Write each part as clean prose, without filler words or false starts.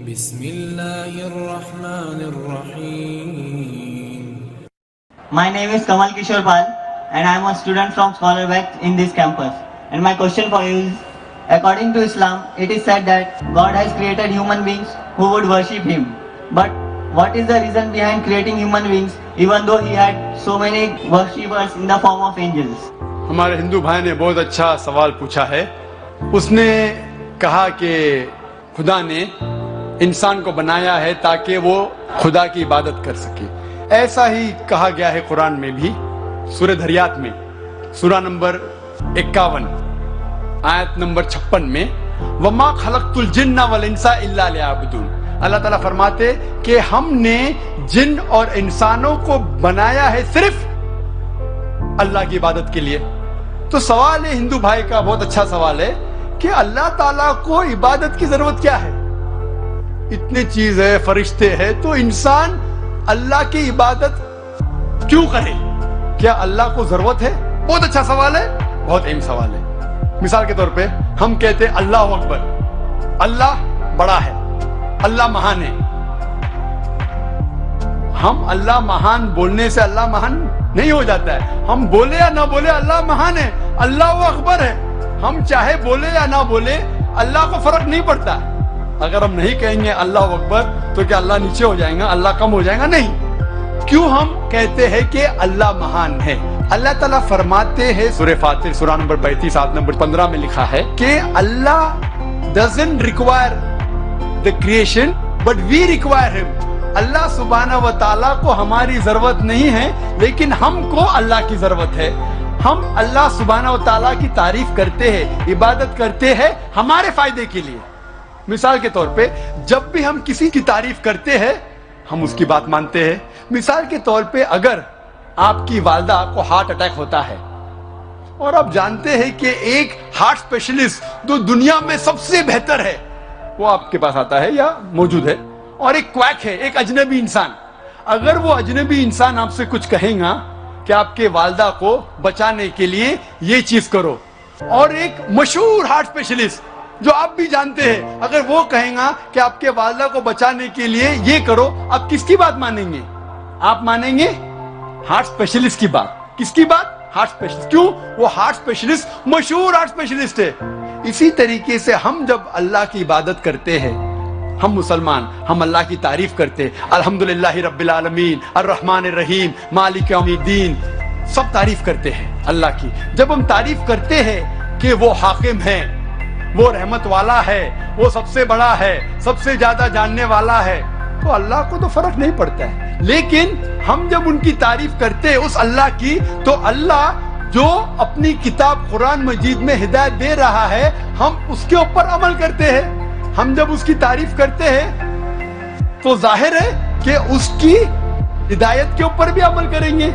بسم الله الرحمن الرحيم. My name is Kamal Kishore Pal and I am a student from Scholar West in this campus. And my question for you is, according to Islam, it is said that God has created human beings who would worship Him. But what is the reason behind creating human beings even though He had so many worshippers in the form of angels? ہمارے ہندو بھائی نے بہت اچھا سوال پوچھا ہے. اس نے کہا کہ خدا نے انسان کو بنایا ہے تاکہ وہ خدا کی عبادت کر سکے. ایسا ہی کہا گیا ہے قرآن میں بھی, سورہ دھریات میں سورہ نمبر 51 آیت نمبر 56 میں, وَمَا خَلَقْتُ الْجِنَّ وَالْإِنسَ إِلَّا لِيَعْبُدُونَ. اللہ تعالیٰ فرماتے کہ ہم نے جن اور انسانوں کو بنایا ہے صرف اللہ کی عبادت کے لیے. تو سوال ہے ہندو بھائی کا, بہت اچھا سوال ہے کہ اللہ تعالیٰ کو عبادت کی ضرورت کیا ہے؟ اتنی چیز ہے, فرشتے ہیں, تو انسان اللہ کی عبادت کیوں کرے؟ کیا اللہ کو ضرورت ہے؟ بہت اچھا سوال ہے, بہت اہم سوال ہے. مثال کے طور پہ ہم کہتے ہیں اللہ اکبر, اللہ بڑا ہے, اللہ مہان ہے. ہم اللہ مہان بولنے سے اللہ مہان نہیں ہو جاتا ہے. ہم بولے یا نہ بولے اللہ مہان ہے, اللہ اکبر ہے. ہم چاہے بولے یا نہ بولے اللہ کو فرق نہیں پڑتا. اگر ہم نہیں کہیں گے اللہ اکبر تو کیا اللہ نیچے ہو جائیں گا, اللہ کم ہو جائیں گا؟ نہیں. کیوں ہم کہتے ہیں کہ اللہ مہان ہے؟ اللہ تعالیٰ فرماتے ہیں سورہ فاتر سورہ نمبر 32 آیت نمبر 15 میں لکھا ہے کہ اللہ doesn't require the creation but we require him. اللہ سبحانہ و تعالیٰ کو ہماری ضرورت نہیں ہے لیکن ہم کو اللہ کی ضرورت ہے. ہم اللہ سبحانہ و تعالیٰ کی تعریف کرتے ہیں, عبادت کرتے ہیں ہمارے فائدے کے لیے. مثال کے طور پہ جب بھی ہم کسی کی تعریف کرتے ہیں ہم اس کی بات مانتے ہیں. مثال کے طور پہ اگر آپ کی والدہ کو ہارٹ اٹیک ہوتا ہے اور آپ جانتے ہیں کہ ایک ہارٹ اسپیشلسٹ جو دنیا میں سب سے بہتر ہے وہ آپ کے پاس آتا ہے یا موجود ہے, اور ایک کویک ہے, ایک اجنبی انسان, اگر وہ اجنبی انسان آپ سے کچھ کہیں گا کہ آپ کے والدہ کو بچانے کے لیے یہ چیز کرو, اور ایک مشہور ہارٹ اسپیشلسٹ جو آپ بھی جانتے ہیں اگر وہ کہیں گا کہ آپ کے والدہ کو بچانے کے لیے یہ کرو, آپ کس کی بات مانیں گے؟ آپ مانیں گے ہارٹ اسپیشلسٹ کی بات. کس کی بات؟ Heart specialist. کیوں؟ وہ ہارٹ اسپیشلسٹ مشہور ہارٹ اسپیشلسٹ ہے. اسی طریقے سے ہم جب اللہ کی عبادت کرتے ہیں, ہم مسلمان, ہم اللہ کی تعریف کرتے ہیں, الحمدللہ رب العالمین الرحمن الرحیم مالک یوم الدین, سب تعریف کرتے ہیں اللہ کی. جب ہم تعریف کرتے ہیں کہ وہ حاکم ہے, وہ رحمت والا ہے, وہ سب سے بڑا ہے, سب سے زیادہ جاننے والا ہے, تو اللہ کو تو فرق نہیں پڑتا ہے. لیکن ہم جب ان کی تعریف کرتے ہیں اس اللہ کی, تو اللہ جو اپنی کتاب قرآن مجید میں ہدایت دے رہا ہے ہم اس کے اوپر عمل کرتے ہیں. ہم جب اس کی تعریف کرتے ہیں تو ظاہر ہے کہ اس کی ہدایت کے اوپر بھی عمل کریں گے.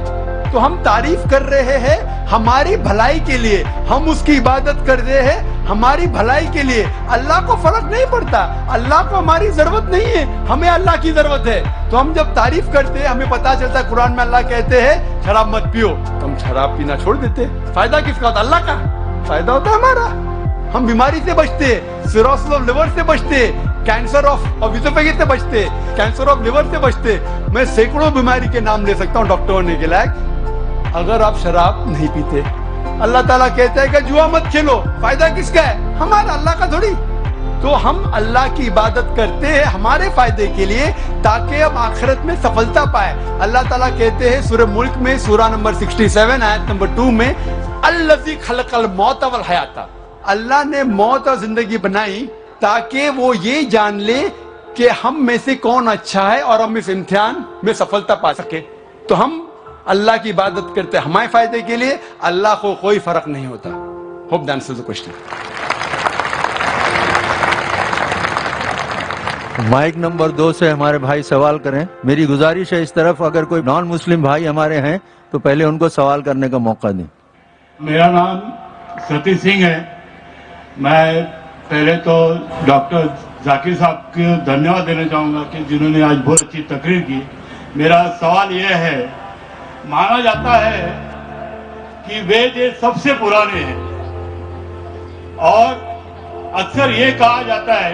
تو ہم تعریف کر رہے ہیں ہماری بھلائی کے لیے, ہم اس کی عبادت کر رہے ہیں ہماری بھلائی کے لیے. اللہ کو فرق نہیں پڑتا, اللہ کو ہماری ضرورت نہیں ہے, ہمیں اللہ کی ضرورت ہے. تو ہم جب تعریف کرتے ہیں ہمیں پتا چلتا ہے قرآن میں اللہ کہتے ہیں شراب مت پیو, تو ہم شراب پینا چھوڑ دیتے. فائدہ کس کا ہوتا ہے؟ اللہ کا فائدہ ہوتا ہے ہمارا. ہم بیماری سے بچتے, سیروسس آف لیور سے بچتے, کینسر آف ایسوفیگس سے بچتے, کینسر آف لیور سے بچتے. میں سینکڑوں بیماری کے نام لے سکتا ہوں ڈاکٹر ہونے کے لائق, اگر آپ شراب نہیں پیتے. اللہ تعالیٰ کہتا ہے کہ جوا مت کھیلو, فائدہ کس کا ہے؟ ہمارا, اللہ کا تھوڑی. تو ہم اللہ کی عبادت کرتے ہیں ہمارے فائدے کے لیے تاکہ ہم آخرت میں سفلتا پائے. اللہ تعالیٰ کہتے ہیں سورہ ملک میں سورہ نمبر 67 آیت نمبر 2 میں, الذی خلق الموت والحیات, اللہ نے موت اور زندگی بنائی تاکہ وہ یہ جان لے کہ ہم میں سے کون اچھا ہے اور ہم اس امتحان میں سفلتا پا سکے. تو ہم اللہ کی عبادت کرتے ہیں ہمارے فائدے کے لیے, اللہ کو کوئی فرق نہیں ہوتا. Hope that answers the question. Mic number 2 سے ہمارے بھائی سوال کریں. میری گزارش ہے اس طرف اگر کوئی نان مسلم بھائی ہمارے ہیں تو پہلے ان کو سوال کرنے کا موقع دیں. میرا نام ستی سنگھ ہے. میں پہلے تو ڈاکٹر ذاکر صاحب کو دھنیہ واد دینا چاہوں گا کہ جنہوں نے آج بہت اچھی تقریر کی. میرا سوال یہ ہے, مانا جاتا ہے کہ وید سب سے پرانے ہیں اور اکثر یہ کہا جاتا ہے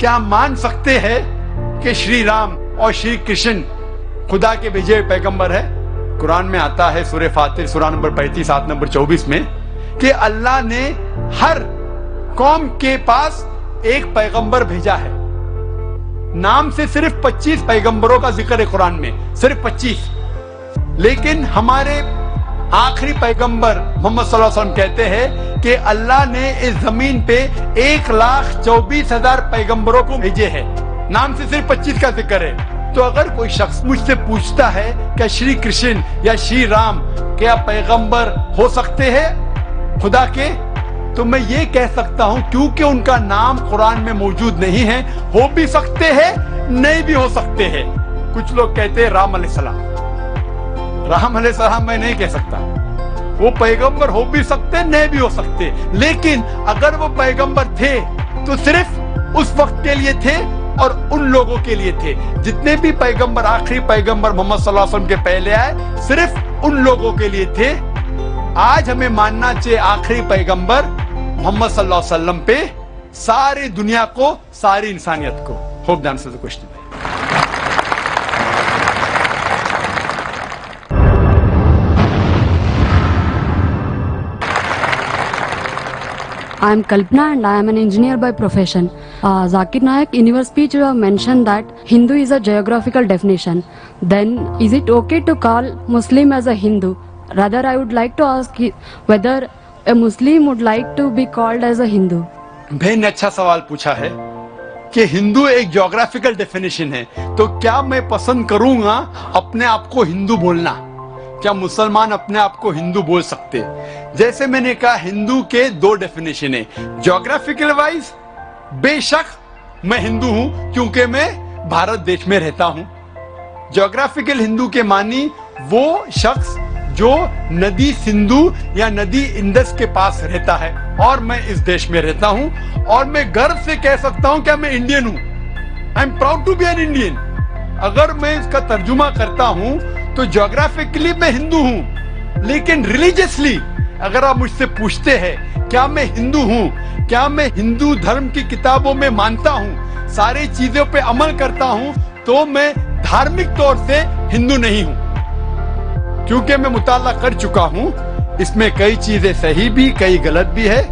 کیا مان سکتے ہیں کہ شری رام اور شری کرشن خدا کے بھیجے ہوئے پیغمبر ہے؟ قرآن میں آتا ہے سورہ فاتر سورہ نمبر 35 آیت نمبر 24 میں کہ اللہ نے ہر قوم کے پاس ایک پیغمبر بھیجا ہے. نام سے صرف 25 پیغمبروں کا ذکر ہے قرآن میں، صرف 25. لیکن ہمارے آخری پیغمبر محمد صلی اللہ علیہ وسلم کہتے ہیں کہ اللہ نے اس زمین پہ 1,24,000 پیغمبروں کو بھیجے ہیں. نام سے صرف 25 کا ذکر ہے. تو اگر کوئی شخص مجھ سے پوچھتا ہے کہ شری کرشن یا شری رام کیا پیغمبر ہو سکتے ہیں خدا کے، تو میں یہ کہہ سکتا ہوں کیونکہ ان کا نام قرآن میں موجود نہیں ہے، ہو بھی سکتے ہیں نہیں بھی ہو سکتے ہیں. کچھ لوگ کہتے ہیں رام علیہ السلام. رام علیہ السلام میں نہیں کہہ سکتا. وہ پیغمبر ہو بھی سکتے نہیں بھی ہو سکتے، لیکن اگر وہ پیغمبر تھے تو صرف اس وقت کے لیے تھے اور ان لوگوں کے لیے تھے. جتنے بھی پیغمبر آخری پیغمبر محمد صلی اللہ علیہ وسلم کے پہلے آئے صرف ان لوگوں کے لیے تھے. آج ہمیں ماننا چاہیے آخری پیغمبر محمد صلی اللہ علیہ وسلم پہ ساری دنیا کو، ساری انسانیت کو. Hope the answer the question. I am Kalpana and I am an engineer by profession. Zakir Naik, in your speech you have mentioned that Hindu is a geographical definition. Then is it okay to call Muslim as a Hindu? Rather, I would like to ask whether a Muslim would like to be called as a Hindu. بہن نے اچھا سوال پوچھا ہے کہ ہندو ایک geographical definition ہے، تو کیا میں پسند کروں گا اپنے آپ کو ہندو بولنا؟ کیا مسلمان اپنے آپ کو ہندو بول سکتے؟ جیسے میں نے کہا ہندو کے 2 ڈیفینیشن ہیں. جیوگرافیکل وائز بے شک میں ہندو ہوں کیونکہ میں بھارت دیش میں رہتا ہوں. جیوگرافیکل ہندو کے معنی وہ شخص جو ندی سندھو یا ندی انڈس کے پاس رہتا ہے اور میں اس دیش میں رہتا ہوں، اور میں گرو سے کہہ سکتا ہوں کہ میں انڈین ہوں. I am proud to be an Indian. اگر میں اس کا ترجمہ کرتا ہوں تو جیوگرافیکلی میں ہندو ہوں، لیکن ریلیجیسلی اگر آپ مجھ سے پوچھتے ہیں کیا میں ہندو ہوں، کیا میں ہندو دھرم کی کتابوں میں مانتا ہوں، ساری چیزوں پہ عمل کرتا ہوں، تو میں دھارمک طور سے ہندو نہیں ہوں. کیونکہ میں مطالعہ کر چکا ہوں، اس میں کئی چیزیں صحیح بھی، کئی غلط بھی ہے،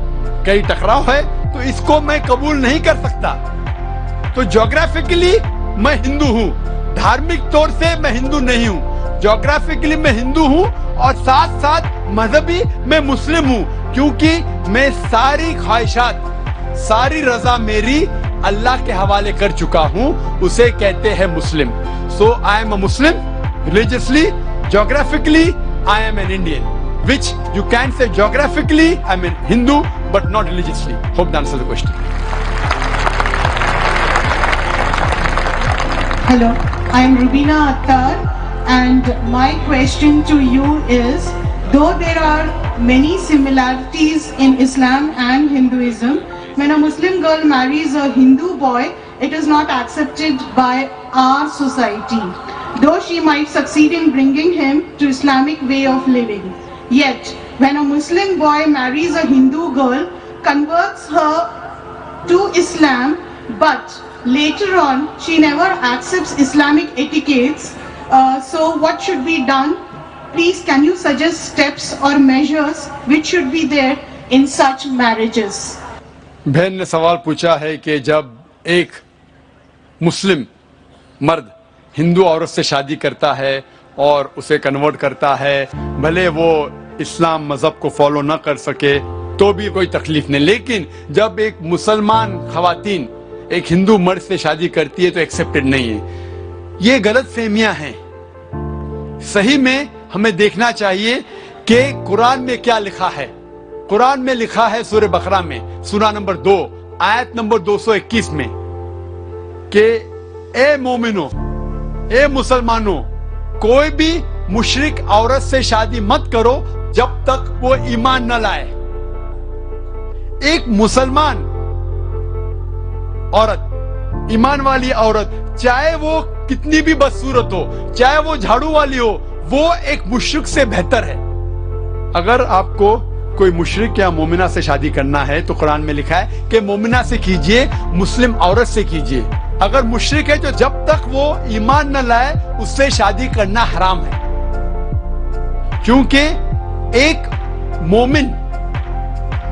کئی ٹکراؤ ہے، تو اس کو میں قبول نہیں کر سکتا. تو جیوگرافیکلی میں ہندو ہوں، دھارمک طور سے میں ہندو نہیں ہوں. جیوگرافیکلی میں ہندو ہوں اور ساتھ ساتھ مذہبی میں مسلم ہوں، کیونکہ میں ساری خواہشات، ساری رضا میری اللہ کے حوالے کر چکا ہوں، اسے کہتے ہیں مسلم. So I am a Muslim religiously. Geographically, I am an Indian, which you can say geographically I am a Hindu, but not religiously. Hope that answers the question. Hello, I am Rubina Attar, and my question to you is, though there are many similarities in Islam and Hinduism, when a Muslim girl marries a Hindu boy, it is not accepted by our society, though she might succeed in bringing him to Islamic way of living. Yet, when a Muslim boy marries a Hindu girl, converts her to Islam, but later on she never accepts Islamic etiquettes, so what should be done? Please, can you suggest steps or measures which should be there in such marriages? بہن نے سوال پوچھا ہے کہ جب ایک مسلم مرد ہندو عورت سے شادی کرتا ہے اور اسے کنورٹ کرتا ہے، بھلے وہ اسلام مذہب کو فالو نہ کر سکے تو بھی کوئی تکلیف نہیں، لیکن جب ایک مسلمان خواتین ایک ہندو مرد سے شادی کرتی ہے تو ایکسیپٹڈ نہیں ہے. یہ غلط فہمیاں ہیں. صحیح میں ہمیں دیکھنا چاہیے کہ قرآن میں کیا لکھا ہے. قرآن میں لکھا ہے سورہ بقرہ میں سورہ نمبر 2 آیت نمبر 221 میں کہ اے مومنو، اے مسلمانوں، کوئی بھی مشرک عورت سے شادی مت کرو جب تک وہ ایمان نہ لائے. ایک مسلمان عورت، ایمان والی عورت، چاہے وہ کتنی بھی بدصورت ہو، چاہے وہ جھاڑو والی ہو، وہ ایک مشرک سے بہتر ہے. اگر آپ کو کوئی مشرک یا مومنہ سے شادی کرنا ہے تو قرآن میں لکھا ہے کہ مومنہ سے کیجئے, مسلم عورت سے کیجئے. اگر مشرک ہے تو جب تک وہ ایمان نہ لائے اس سے شادی کرنا حرام ہے, کیونکہ ایک مومن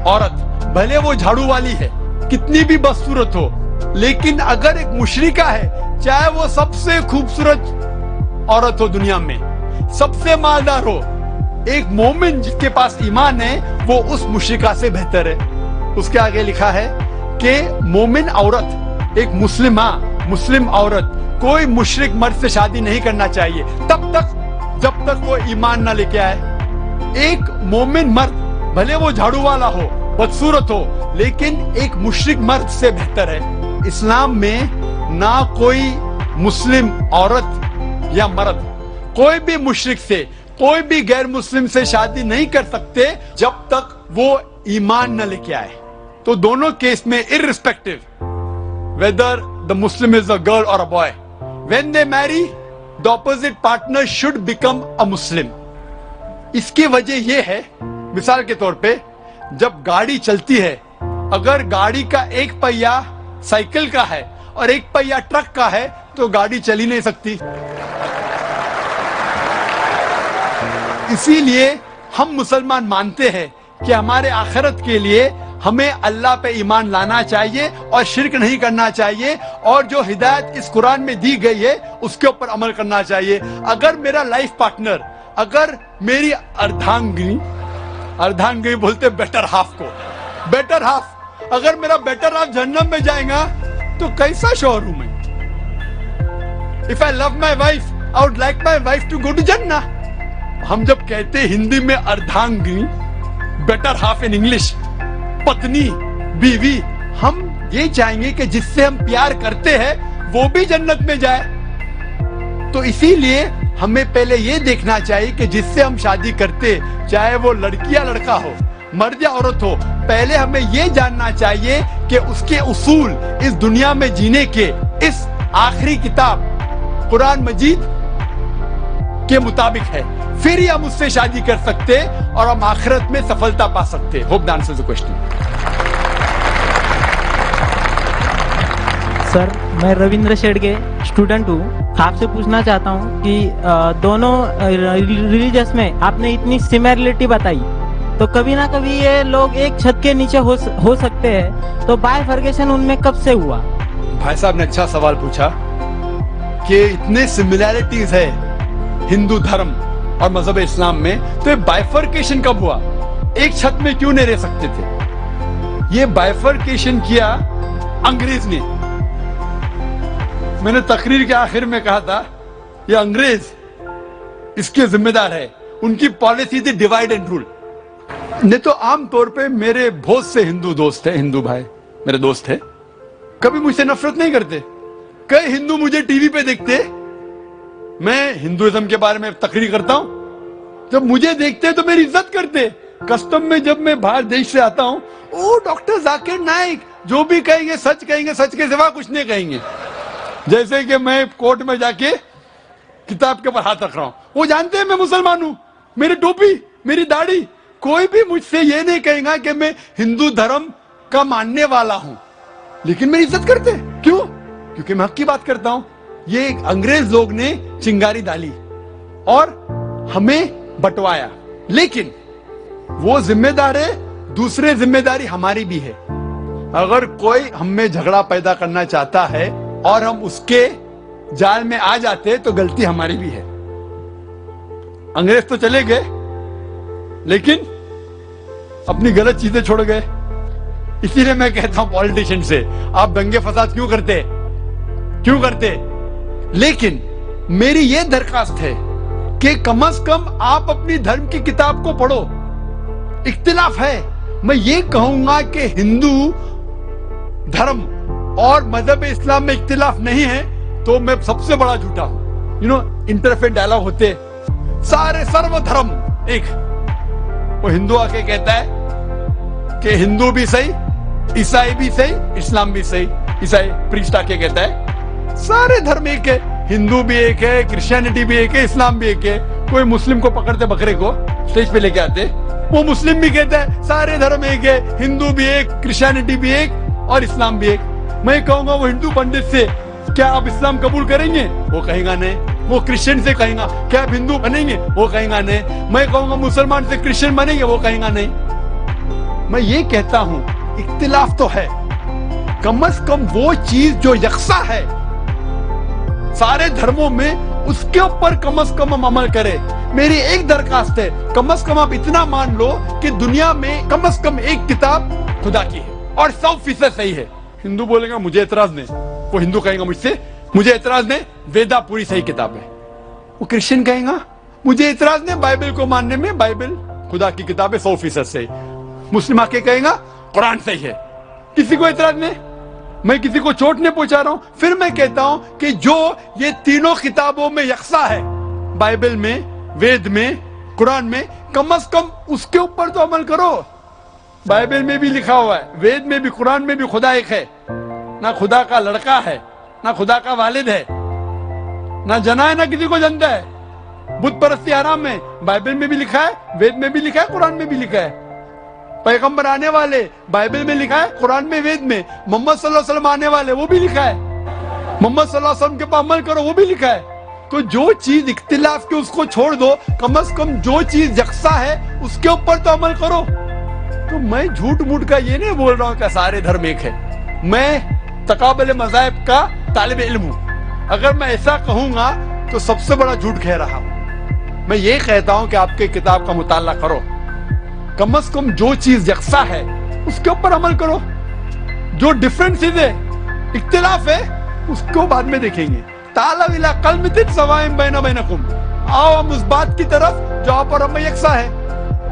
عورت بھلے وہ جھاڑو والی ہے, کتنی بھی بدصورت ہو, لیکن اگر ایک مشرکہ ہے, چاہے وہ سب سے خوبصورت عورت ہو دنیا میں, سب سے مالدار ہو, ایک مومن جس کے پاس ایمان ہے وہ اس مشرکہ سے بہتر ہے. اس کے آگے لکھا ہے کہ مومن عورت, ایک مسلم عورت کوئی مشرک مرد سے شادی نہیں کرنا چاہیے تب تک جب تک وہ ایمان نہ لے کے آئے. ایک مومن مرد بھلے وہ جھاڑو والا ہو, بدصورت ہو, لیکن ایک مشرک مرد سے بہتر ہے. اسلام میں نہ کوئی مسلم عورت یا مرد کوئی بھی مشرک سے, کوئی بھی غیر مسلم سے شادی نہیں کر سکتے جب تک وہ ایمان نہ لے کے آئے. تو دونوں کیس میں irrespective whether the Muslim is a girl or a boy, when they marry the opposite partner should become a Muslim. اس کی وجہ یہ ہے, مثال کے طور پہ جب گاڑی چلتی ہے, اگر گاڑی کا ایک پہیہ سائیکل کا ہے اور ایک پہیہ ٹرک کا ہے تو گاڑی چل ہی نہیں سکتی. اسی لیے ہم مسلمان مانتے ہیں کہ ہمارے آخرت کے لیے ہمیں اللہ پہ ایمان لانا چاہیے اور شرک نہیں کرنا چاہیے, اور جو ہدایت اس قرآن میں دی گئی ہے اس کے اوپر عمل کرنا چاہیے. اگر میرا لائف پارٹنر, اگر میری اردھانگنی بولتے بیٹر ہاف کو, بیٹر ہاف, اگر میرا بیٹر ہاف جہنم میں جائے گا تو کیسا شوہر ہوں میں؟ If I love my wife, I would like my wife to go to Jannah. ہم جب کہتے ہندی میں اردھانگنی, بیٹر ہاف ان انگلش, پتنی, بیوی, ہم یہ چاہیں گے کہ جس سے ہم پیار کرتے ہیں وہ بھی جنت میں جائے. تو اسی لیے ہمیں پہلے یہ دیکھنا چاہیے کہ جس سے ہم شادی کرتے, چاہے وہ لڑکی یا لڑکا ہو, مرد یا عورت ہو, پہلے ہمیں یہ جاننا چاہیے کہ اس کے اصول اس دنیا میں جینے کے اس آخری کتاب قرآن مجید کے مطابق ہے, پھر ہی ہم اس سے شادی کر سکتے اور ہم آخرت میں سفلتا پا سکتے. Hope the answers the question. Sir, میں رویندر شیڑگے اسٹوڈنٹ ہوں. آپ سے پوچھنا چاہتا ہوں کہ دونوں ریلیجس میں آپ نے اتنی سملرٹی بتائی, تو کبھی نہ کبھی یہ لوگ ایک چھت کے نیچے ہو سکتے ہیں, تو بائیفرکیشن ان میں کب سے ہوا؟ بھائی صاحب نے اچھا سوال پوچھا کہ اتنے سملیرٹیز ہے ہندو دھرم اور مذہب اسلام میں, تو یہ بائیفرکیشن کب ہوا؟ ایک چھت میں کیوں نہیں رہ سکتے تھے؟ یہ بائیفرکیشن کیا انگریز نے. میں نے تقریر کے آخر میں کہا تھا یہ انگریز اس کے ذمہ دار ہے, ان کی پالیسی تھی ڈیوائڈ اینڈ رول. نہیں تو عام طور پہ میرے بہت سے ہندو دوست ہیں, ہندو بھائی میرے دوست ہیں, کبھی مجھ سے نفرت نہیں کرتے. کئی ہندو مجھے ٹی وی پہ دیکھتے, میں ہندوازم کے بارے میں تقریر کرتا ہوں, جب مجھے دیکھتے تو میری عزت کرتے. کسٹم میں جب میں باہر دیش سے آتا ہوں, او ڈاکٹر ذاکر نائک, جو بھی کہیں گے سچ کہیں گے, سچ کے سوا کچھ نہیں کہیں گے. جیسے کہ میں کورٹ میں جا کے کتاب کے اوپر ہاتھ رکھ رہا ہوں, وہ جانتے ہیں میں مسلمان ہوں, میری ٹوپی, میری داڑھی, کوئی بھی مجھ سے یہ نہیں کہے گا کہ میں ہندو دھرم کا ماننے والا ہوں, لیکن میری عزت کرتے. کیوں؟ کیونکہ میں حق کی بات کرتا ہوں. یہ انگریز لوگ نے چنگاری ڈالی اور ہمیں بٹوایا, لیکن وہ ذمہ دار ہے, دوسرے ذمہ داری ہماری بھی ہے. اگر کوئی ہم میں جھگڑا پیدا کرنا چاہتا ہے اور ہم اس کے جال میں آ جاتے تو غلطی ہماری بھی ہے. انگریز تو چلے گئے لیکن اپنی غلط چیزیں چھوڑ گئے. اسی لیے میں کہتا ہوں پولیٹیشین سے, آپ دنگے فساد کیوں کرتے؟ لیکن میری یہ درخواست ہے کہ کم از کم آپ اپنی دھرم کی کتاب کو پڑھو. اختلاف ہے, میں یہ کہوں گا کہ ہندو دھرم اور مذہب اسلام میں اختلاف نہیں ہے تو میں سب سے بڑا جھوٹا ہوں. انٹرفیت ڈائلاگ ہوتے, سارے سرو دھرم ایک, وہ ہندو آ کے کہتا ہے کہ ہندو بھی صحیح, عیسائی بھی صحیح, اسلام بھی صحیح. عیسائی پریسٹ آ کے کہتا ہے سارے دھرم ایک ہے, ہندو بھی ایک ہے, کرسچینٹی بھی ایک ہے, اسلام بھی ایک ہے. کوئی مسلم کو پکڑتے بکرے کو اسٹیج پہ لے کے آتے, وہ مسلم بھی کہتا ہے سارے دھرم ایک ہے, ہندو بھی ایک, کرسچینٹی بھی ایک اور اسلام بھی ایک. میں کہوں گا وہ ہندو پنڈت سے کیا آپ اسلام قبول کریں گے؟ وہ کہیں گا نہیں. وہ کرسچن سے کہیں گا کیا آپ ہندو بنیں گے؟ وہ کہیں گا نہیں. میں کہوں گا مسلمان سے کرسچن بنیں گے؟ وہ کہیں گا نہیں. میں یہ کہتا ہوں اختلاف تو ہے, کم از کم وہ چیز جو یکساں ہے سارے دھرموں میں اس کے اوپر کم از کم ہم عمل کریں. میری ایک درخواست ہے, کم از کم آپ اتنا مان لو کہ دنیا میں کم از کم ایک کتاب خدا کی ہے اور 100% صحیح ہے. ہندو بولے گا مجھے اعتراض نہیں, وہ ہندو کہیں گا مجھ سے مجھے اعتراض نہیں, ویدا پوری صحیح کتاب ہے. وہ کرسچن کہیں گا مجھے اعتراض نہیں بائبل کو ماننے میں, بائبل خدا کی کتاب ہے 100% صحیح. مسلم آ کے کہیں گا قرآن صحیح ہے. کسی کو اعتراض نہیں, میں کسی کو چوٹ نہیں پہنچا رہا ہوں. پھر میں کہتا ہوں کہ جو یہ تینوں کتابوں میں یکساں ہے, بائبل میں, وید میں, قرآن میں, کم از کم اس کے اوپر تو عمل کرو. بائبل میں بھی لکھا ہوا ہے, وید میں بھی, قرآن میں بھی خدا ایک ہے. نہ خدا کا لڑکا ہے, نہ خدا کا والد ہے, نہ جنا ہے, نہ کسی کو جنتا ہے. بت پرستی حرام ہے, بائبل میں بھی لکھا ہے, وید میں بھی لکھا ہے, قرآن میں بھی لکھا ہے. پیغمبر آنے والے, بائبل میں لکھا ہے, قرآن میں, وید میں. محمد صلی اللہ علیہ وسلم آنے والے, وہ بھی لکھا ہے. محمد صلی اللہ علیہ وسلم کے پر عمل کرو, وہ بھی لکھا ہے. تو جو چیز اختلاف کے اس کو چھوڑ دو, کم از کم جو چیز یکساں ہے اس کے اوپر تو عمل کرو. تو میں جھوٹ موٹ کا یہ نہیں بول رہا ہوں کہ سارے دھرم ایک ہے. میں تقابل مذاہب کا طالب علم ہوں. اگر میں ایسا کہوں گا تو سب سے بڑا جھوٹ کہہ رہا ہوں. میں یہ کہتا ہوں کہ آپ کے کتاب کا مطالعہ کرو, کم از کم جو چیز یکساں ہے اس کے اوپر عمل کرو. جو ڈفرینسز ہے, اختلاف ہے, اس کو بعد میں دیکھیں گے. تعالوا الی کلمۃ سواء بیننا وبینکم, آؤ ہم اس بات کی طرف جو آپ اور ہم میں یکساں ہے.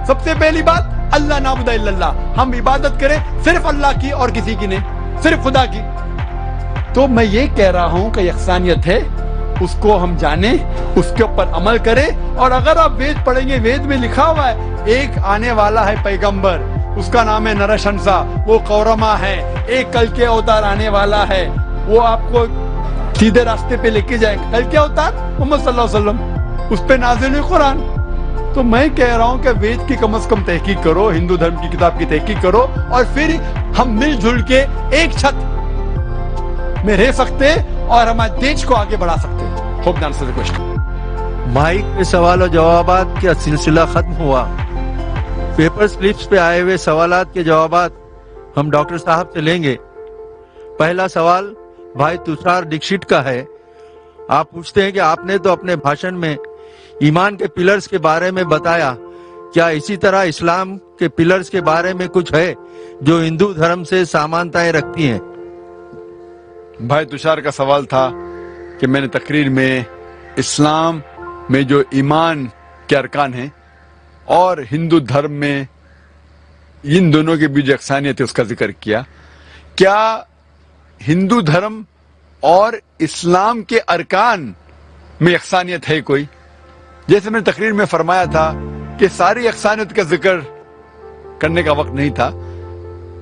سب سے پہلی بات, اللہ نعبد الا اللہ, ہم عبادت کریں صرف اللہ کی اور کسی کی نہیں, صرف خدا کی. تو میں یہ کہہ رہا ہوں کہ یکسانیت ہے, اس کو ہم جانیں, اس کے اوپر عمل کریں. اور اگر آپ وید پڑھیں گے, وید میں لکھا ہوا ہے ایک آنے والا ہے پیغمبر, اس کا نام ہے نرشنسا, وہ قورما ہے. ایک کل کے اوتار آنے والا ہے, وہ آپ کو سیدھے راستے پہ لے کے جائے. کل کے اوتار محمد صلی اللہ علیہ وسلم, اس پہ نازل ہوئی قرآن. تو میں کہہ رہا ہوں کہ وید کی کم از کم تحقیق کرو, ہندو دھرم کی کتاب کی تحقیق کرو, اور پھر ہم مل جل کے ایک چھت میں رہ سکتے اور ہمارے دیش کو آگے بڑھا سکتے. Hope answer the question. Mic پہ سوال و جوابات کا سلسلہ ختم ہوا. پیپر سلپس پہ آئے ہوئے سوالات کے جوابات ہم ڈاکٹر صاحب سے لیں گے. پہلا سوال بھائی تشار ڈکشت کا ہے. آپ پوچھتے ہیں کہ آپ نے تو اپنے بھاشن میں ایمان کے پلرز کے بارے میں بتایا, کیا اسی طرح اسلام کے پلرز کے بارے میں کچھ ہے جو ہندو دھرم سے سامانتائیں رکھتی ہیں؟ بھائی تشار کا سوال تھا کہ میں نے تقریر میں اسلام میں جو ایمان کے ارکان ہیں اور ہندو دھرم میں ان دونوں کے بیچ یکسانیت ہے اس کا ذکر کیا. کیا ہندو دھرم اور اسلام کے ارکان میں یکسانیت ہے کوئی؟ جیسے میں نے تقریر میں فرمایا تھا کہ ساری یکسانیت کا ذکر کرنے کا وقت نہیں تھا,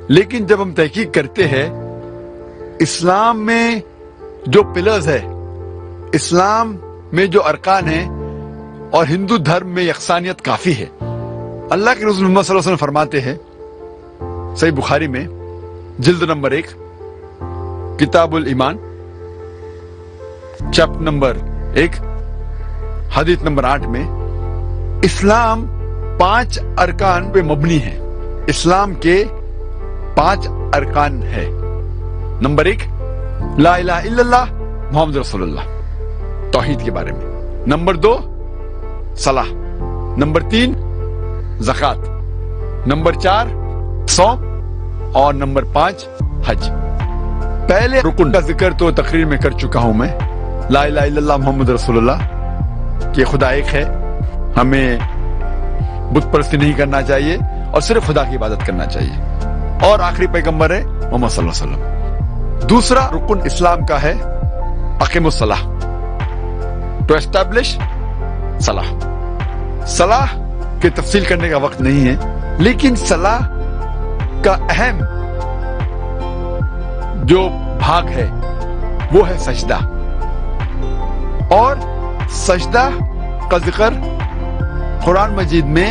لیکن جب ہم تحقیق کرتے ہیں اسلام میں جو پلرز ہے, اسلام میں جو ارکان ہیں, اور ہندو دھرم میں یکسانیت کافی ہے. اللہ کے رسول محمد صلی اللہ علیہ وسلم فرماتے ہیں صحیح بخاری میں جلد نمبر 1 کتاب الایمان چیپٹر نمبر 1 حدیث نمبر 8 میں, اسلام 5 ارکان پہ مبنی ہے. اسلام کے 5 ارکان ہے. نمبر 1 لا الہ الا اللہ محمد رسول اللہ, توحید کے بارے میں. نمبر 2 صلاح. نمبر 3 زکوٰۃ. نمبر 4 صوم. اور نمبر 5 حج. پہلے رکن کا ذکر تو تقریر میں کر چکا ہوں میں, لا الہ الا اللہ محمد رسول اللہ, کہ خدا ایک ہے, ہمیں بت پرستی نہیں کرنا چاہیے اور صرف خدا کی عبادت کرنا چاہیے, اور آخری پیغمبر ہے محمد صلی اللہ علیہ وسلم. دوسرا رکن اسلام کا ہے اقیم الصلاح, ٹو اسٹیبلش صلاح. صلاح کی تفصیل کرنے کا وقت نہیں ہے, لیکن صلاح کا اہم جو بھاگ ہے وہ ہے سجدہ, اور سجدہ کا ذکر قرآن مجید میں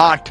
8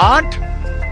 8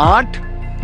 8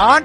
8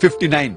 59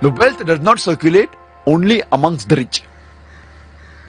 The wealth does not circulate only amongst the rich.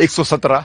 117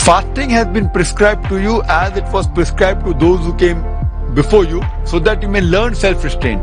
fasting has been prescribed to you as it was prescribed to those who came before you so that you may learn self restraint।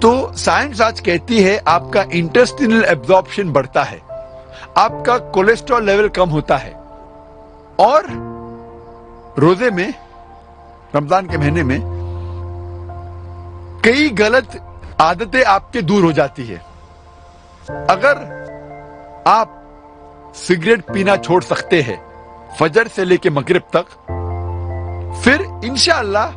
تو science آج کہتی ہے آپ کا انٹسٹینل absorption بڑھتا ہے, آپ کا کولیسٹرول لیول کم ہوتا ہے, اور روزے میں, رمضان کے مہینے میں کئی غلط عادتیں آپ کے دور ہو جاتی ہے. اگر آپ سگریٹ پینا چھوڑ سکتے ہیں فجر سے لے کے مغرب تک, پھر انشاءاللہ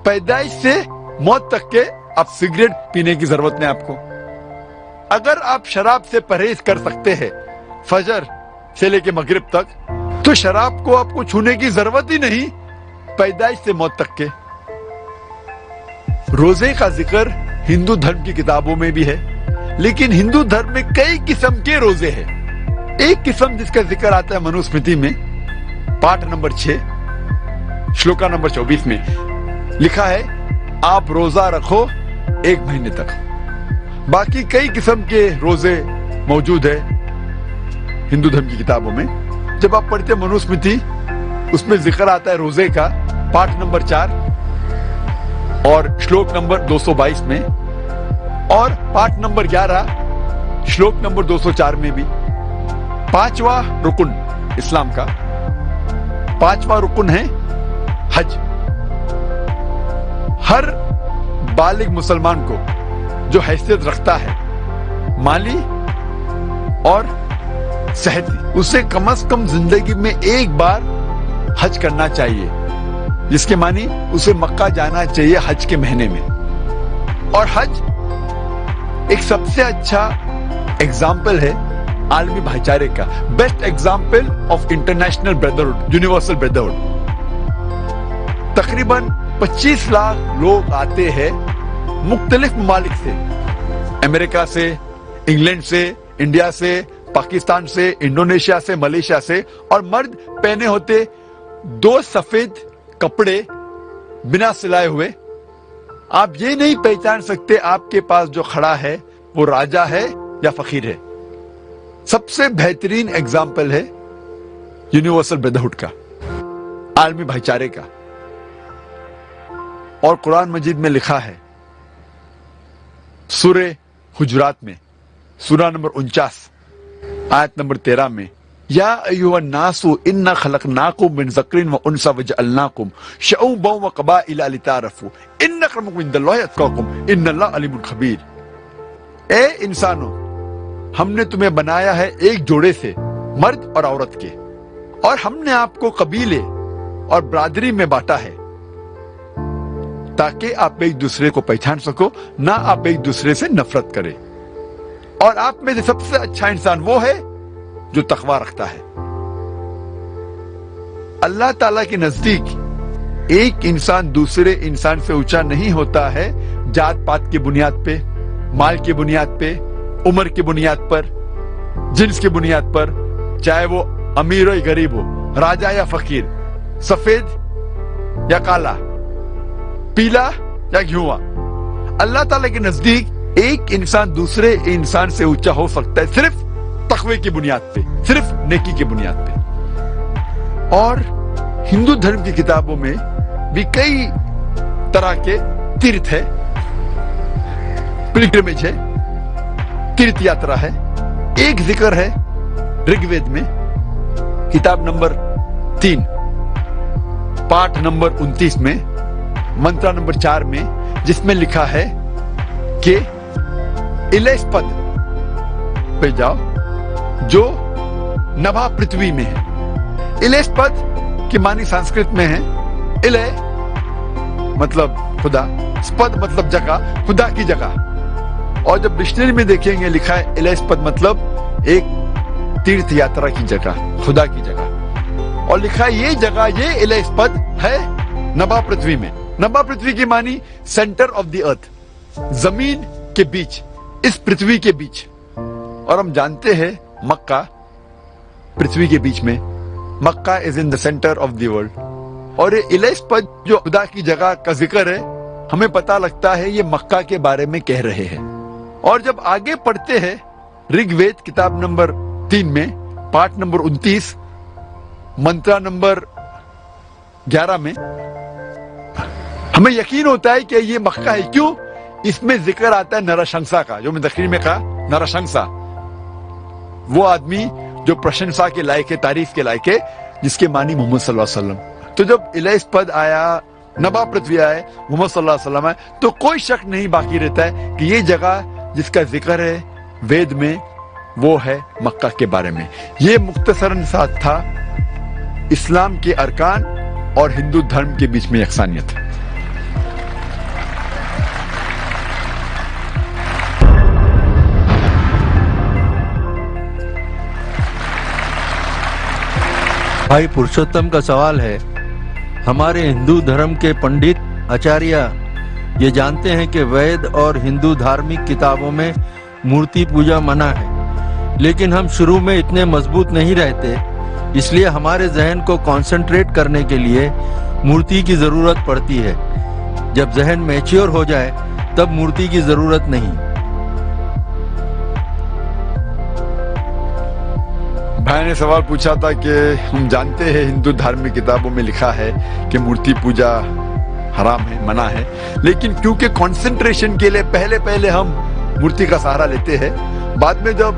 پیدائش سے موت تک کے آپ سگریٹ پینے کی ضرورت نہیں آپ کو. اگر آپ شراب سے پرہیز کر سکتے ہیں فجر سے لے کے مغرب تک, تو شراب کو آپ کو چھونے کی ضرورت ہی نہیں پیدائش سے موت تک کے. روزے کا ذکر ہندو دھرم کی کتابوں میں بھی ہے, لیکن ہندو دھرم میں کئی قسم کے روزے ہیں. ایک قسم جس کا ذکر آتا ہے منوسمرتی میں, پاٹ نمبر 6 شلوکا نمبر 24 میں لکھا ہے آپ روزہ رکھو 1 مہینے تک. باقی کئی قسم کے روزے موجود ہے ہندو دھرم کی کتابوں میں. جب آپ پڑھتے منوسمرتی, اس میں ذکر آتا ہے روزے کا پاٹ نمبر 4 اور شلوک نمبر 222 میں, اور پاٹ نمبر 11 شلوک نمبر 204 میں بھی. 5واں رکن اسلام کا 5واں رکن ہے حج. ہر بالغ مسلمان کو جو حیثیت رکھتا ہے مالی اور صحتی, اسے کم از کم زندگی میں ایک بار حج کرنا چاہیے, جس کے معنی اسے مکہ جانا چاہیے حج کے مہینے میں. اور حج ایک سب سے اچھا ایگزامپل ہے عالمی بھائی چارے کا, best example of international brotherhood, universal brotherhood. تقریباً 25 لاکھ لوگ آتے ہیں مختلف ممالک سے, امریکہ سے, انگلینڈ سے, انڈیا سے, پاکستان سے, انڈونیشیا سے, ملیشیا سے, اور مرد پہنے ہوتے 2 سفید کپڑے بنا سلائے ہوئے. آپ یہ نہیں پہچان سکتے آپ کے پاس جو کھڑا ہے وہ راجہ ہے یا فقیر ہے. سب سے بہترین ایگزامپل ہے یونیورسل بردرہڈ کا, عالمی بھائی چارے کا. اور قرآن مجید میں لکھا ہے سورہ حجرات میں سورہ نمبر 49 آیت نمبر 13 میں, یا ایھا الناس انا خلقناکم من ذکر و انثی وجعلناکم شعوبا وقبائل لتعارفوا ان اکرمکم عند اللہ اتقاکم ان اللہ علیم خبیر. اے انسانوں, ہم نے تمہیں بنایا ہے ایک جوڑے سے, مرد اور عورت کے, اور ہم نے آپ کو قبیلے اور برادری میں بانٹا ہے تاکہ آپ ایک دوسرے کو پہچان سکو, نہ آپ ایک دوسرے سے نفرت کرے. اور آپ میں سے سب سے اچھا انسان وہ ہے جو تقوی رکھتا ہے. اللہ تعالیٰ کے نزدیک ایک انسان دوسرے انسان سے اونچا نہیں ہوتا ہے جات پات کی بنیاد پہ, مال کی بنیاد پہ, عمر کی بنیاد پر, جنس کی بنیاد پر, چاہے وہ امیر ہو یا غریب ہو, راجہ یا فقیر, سفید یا کالا, پیلا یا گھیواں. اللہ تعالیٰ کے نزدیک ایک انسان دوسرے انسان سے اونچا ہو سکتا ہے صرف تقوی کی بنیاد پہ, صرف نیکی کی بنیاد پہ. اور ہندو دھرم کی کتابوں میں بھی کئی طرح کے تیرتھ ہے, پلگرمیج ہے, تیرتھ یاترا ہے. ایک ذکر ہے رگ وید میں کتاب نمبر 3 پاٹ نمبر 29 میں منترا نمبر 4 میں, جس میں لکھا ہے کہ الیس پد پہ جاؤ جو نبھا پرتھوی میں ہے. الیس پد کی معنی سنسکرت میں ہے الے مطلب خدا, سپد مطلب جگہ, خدا کی جگہ. اور جب ڈکشنری میں دیکھیں گے لکھا ہے الیس پد مطلب ایک تیرتھ یاترا کی جگہ, خدا کی جگہ. اور لکھا ہے یہ جگہ, یہ الیس پد ہے نبھا پرتھوی میں. نبھا پرتھوی کی معنی سینٹر آف دی ارتھ, زمین کے بیچ, اس پرتھوی کے بیچ. اور ہم جانتے ہیں مکہ پرتھوی کے بیچ میں, مکہ از ان دا سینٹر آف دی ورلڈ. اور یہ الیس پد جو خدا کی جگہ کا ذکر ہے, ہمیں پتا لگتا ہے یہ مکہ کے بارے میں کہہ رہے ہیں. اور جب آگے پڑھتے ہیں رگ وید کتاب نمبر 3 میں پاٹ نمبر 29 منترا نمبر 11 میں, ہمیں یقین ہوتا ہے کہ یہ مکہ ہے. کیوں؟ اس میں ذکر آتا ہے نرشنسا کا, جو میں تقریر میں کہا نرشنسا, وہ آدمی جو پرشنسا کے لائق ہے, تعریف کے لائق ہے, جس کے معنی محمد صلی اللہ علیہ وسلم. تو جب الیس پد آیا, نبا پرتھوی آئے, محمد صلی اللہ علیہ وسلم آئے, تو کوئی شک نہیں باقی رہتا ہے کہ یہ جگہ جس کا ذکر ہے وید میں وہ ہے مکہ کے بارے میں. یہ مختصراً ساتھ تھا اسلام کے ارکان اور ہندو دھرم کے بیچ میں یکسانیت. بھائی پرشوتم کا سوال ہے, ہمارے ہندو دھرم کے پنڈت آچاریہ یہ جانتے ہیں کہ وید اور ہندو دھارمک کتابوں میں مورتی پوجا منع ہے, لیکن ہم شروع میں اتنے مضبوط نہیں رہتے, اس لیے ہمارے ذہن کو کانسنٹریٹ کرنے کے لیے مورتی کی ضرورت پڑتی ہے. جب ذہن میچیور ہو جائے تب مورتی کی ضرورت نہیں. بھائی نے سوال پوچھا تھا کہ ہم جانتے ہیں ہندو دھارمک کتابوں میں لکھا ہے کہ مورتی پوجا حرام ہے, منع ہے, لیکن کیونکہ کانسنٹریشن کے لیے پہلے ہم مورتی کا سہارا لیتے ہیں, بعد میں جب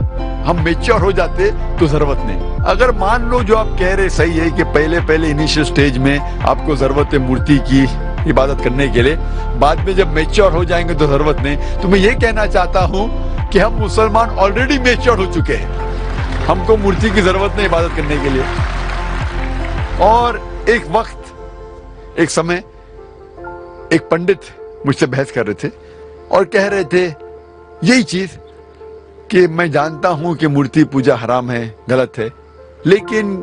ہم میچور ہو جاتے تو ضرورت نہیں. اگر مان لو جو آپ کہہ رہے صحیح ہے کہ پہلے انیشل سٹیج میں آپ کو ضرورت ہے مورتی کی عبادت کرنے کے لیے, بعد میں جب میچور ہو جائیں گے تو ضرورت نہیں, تو میں یہ کہنا چاہتا ہوں کہ ہم مسلمان آلریڈی میچور ہو چکے ہیں, ہم کو مورتی کی ضرورت نہیں عبادت کرنے کے لیے. اور ایک وقت, ایک سمے, ایک پنڈت مجھ سے بحث کر رہے تھے اور کہہ رہے تھے یہی چیز کہ میں جانتا ہوں کہ مورتی پوجا حرام ہے, غلط ہے, لیکن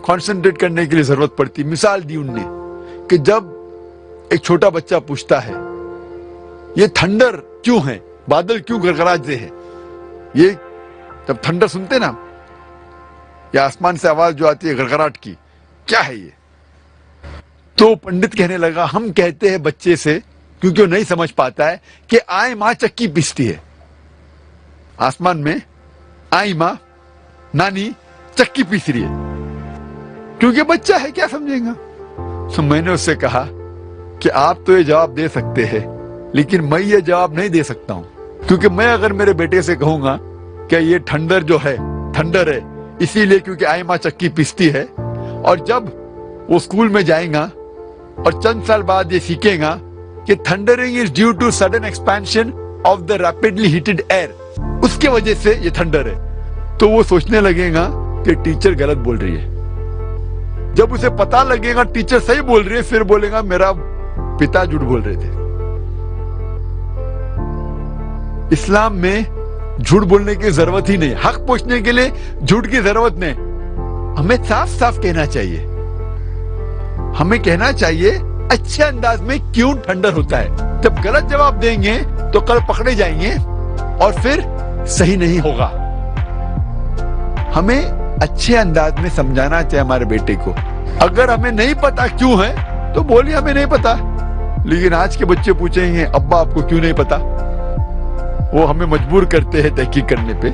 کانسنٹریٹ کرنے کے لیے ضرورت پڑتی. مثال دی ان نے کہ جب ایک چھوٹا بچہ پوچھتا ہے یہ تھنڈر کیوں ہے, بادل کیوں گڑگڑاتے ہیں, یہ جب تھنڈر سنتے نا یا آسمان سے آواز جو آتی ہے گڑگڑاہٹ کی, کیا ہے یہ؟ تو پنڈت کہنے لگا ہم کہتے ہیں بچے سے, کیونکہ وہ نہیں سمجھ پاتا ہے, کہ آئیں ماں چکی پیستی ہے. آسمان میں آئیں ماں, نانی چکی پیس رہی ہے, کیونکہ بچہ ہے, کیا سمجھے گا. تو میں نے اس سے کہا کہ آپ تو یہ جواب دے سکتے ہیں, لیکن میں یہ جواب نہیں دے سکتا ہوں, کیونکہ میں اگر میرے بیٹے سے کہوں گا کہ یہ ٹھنڈر جو ہے تھنڈر ہے اسی لیے کیونکہ آئی ماں چکی پیستی ہے, اور جب وہ اسکول میں جائیں گا اور چند سال بعد یہ سیکھیں گا کہ thundering is due to sudden expansion of the rapidly heated air, اس کی وجہ سے یہ تھنڈر ہے, تو وہ سوچنے لگے گا کہ ٹیچر غلط بول رہی ہے. جب اسے پتا لگے گا ٹیچر صحیح بول رہی ہے, پھر بولے گا میرا پتا جھوٹ بول رہے تھے. اسلام میں جھوٹ بولنے کی ضرورت ہی نہیں, حق پوچھنے کے لیے جھوٹ کی ضرورت نہیں. ہمیں صاف صاف کہنا چاہیے, ہمیں کہنا چاہیے اچھے انداز میں کیوں ٹھنڈر ہوتا ہے. جب غلط جواب دیں گے تو کل پکڑے جائیں گے اور پھر صحیح نہیں ہوگا. ہمیں اچھے انداز میں سمجھانا چاہیے ہمارے بیٹے کو. اگر ہمیں نہیں پتا کیوں ہے تو بولیے ہمیں نہیں پتا, لیکن آج کے بچے پوچھیں گے ابا آپ کو کیوں نہیں پتا, وہ ہمیں مجبور کرتے ہیں تحقیق کرنے پہ.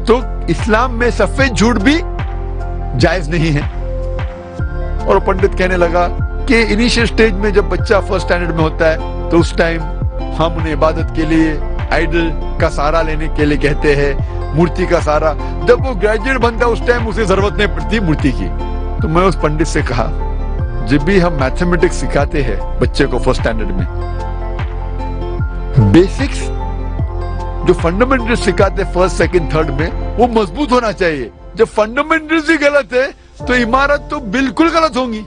تو اسلام میں سفید جھوٹ بھی جائز نہیں ہے. اور پنڈت کہنے لگا کہ انیشل سٹیج میں جب بچہ فرسٹ سٹینڈرڈ میں ہوتا ہے تو اس ٹائم ہم انہیں عبادت کے لیے آئیڈل کا سہارا لینے کے لیے کہتے ہیں, مورتی کا سہارا. جب وہ گریجویٹ بنتا ہے اس ٹائم اسے ضرورت نہیں پڑتی مورتی کی. تو میں اس پنڈت سے کہا جب بھی ہم میتھمیٹکس سکھاتے ہیں بچے کو فرسٹ سٹینڈرڈ میں, بیسکس جو فنڈامنٹل سکھاتے فرسٹ سیکنڈ تھرڈ میں وہ مضبوط ہونا چاہیے. جب فنڈامنٹلز ہی غلط ہے تو عمارت تو بالکل غلط ہوں گی.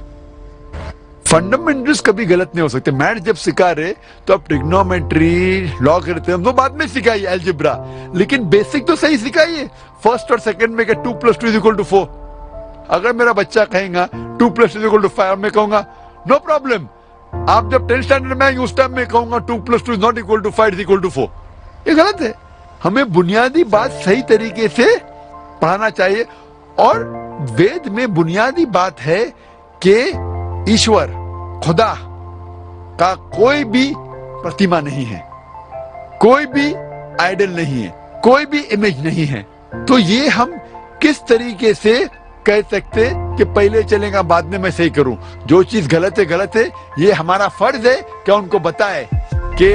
فنڈامنٹلز کبھی غلط نہیں ہو سکتے. میتھ جب سکھا رہے تو آپ ٹریگنومیٹری, لاگرتھم وہ بعد میں سکھائیے, الجبرا, لیکن بیسک تو صحیح سکھائیے. فرسٹ اور سیکنڈ میں کہ 2 + 2 = 4. اگر میرا بچہ کہیں گا 2 + 2 = 5, میں کہوں گا نو پرابلم. آپ جب 10th اسٹینڈرڈ میں آئیں گے اس ٹائم میں کہوں گا 2 + 2 ≠ 5 = 4. یہ غلط ہے. ہمیں بنیادی بات صحیح طریقے سے پڑھانا چاہیے. اور وید میں بنیادی بات ہے کہ ایشور, خدا کا کوئی بھی پرتیما نہیں ہے, کوئی بھی آئیڈل نہیں ہے, کوئی بھی امیج نہیں ہے. تو یہ ہم کس طریقے سے کہہ سکتے کہ پہلے چلیں گا بعد میں صحیح کروں. جو چیز غلط ہے غلط ہے, یہ ہمارا فرض ہے کہ ان کو بتائے کہ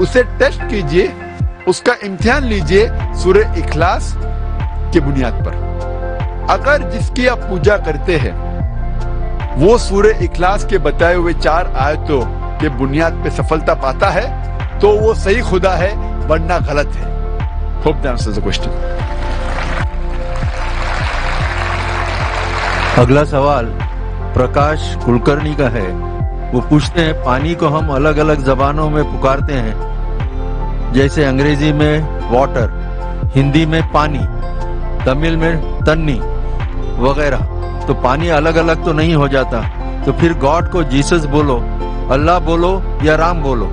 اسے ٹیسٹ کیجئے, اس کا امتحان لیجئے سورہ اخلاص کی بنیاد پر. اگر جس کی آپ پوجا کرتے ہیں وہ سورہ اخلاص کے بتائے ہوئے 4 آیتوں کے بنیاد پہ سفلتا پاتا ہے تو وہ صحیح خدا ہے, ورنہ غلط ہے. Hope that answers the question. اگلا سوال پرکاش کلکرنی کا ہے. وہ پوچھتے ہیں پانی کو ہم الگ الگ زبانوں میں پکارتے ہیں, جیسے انگریزی میں واٹر, ہندی میں پانی, تمل میں تنی وغیرہ. تو پانی الگ الگ تو نہیں ہو جاتا, تو پھر گاڈ کو جیسس بولو, اللہ بولو یا رام بولو,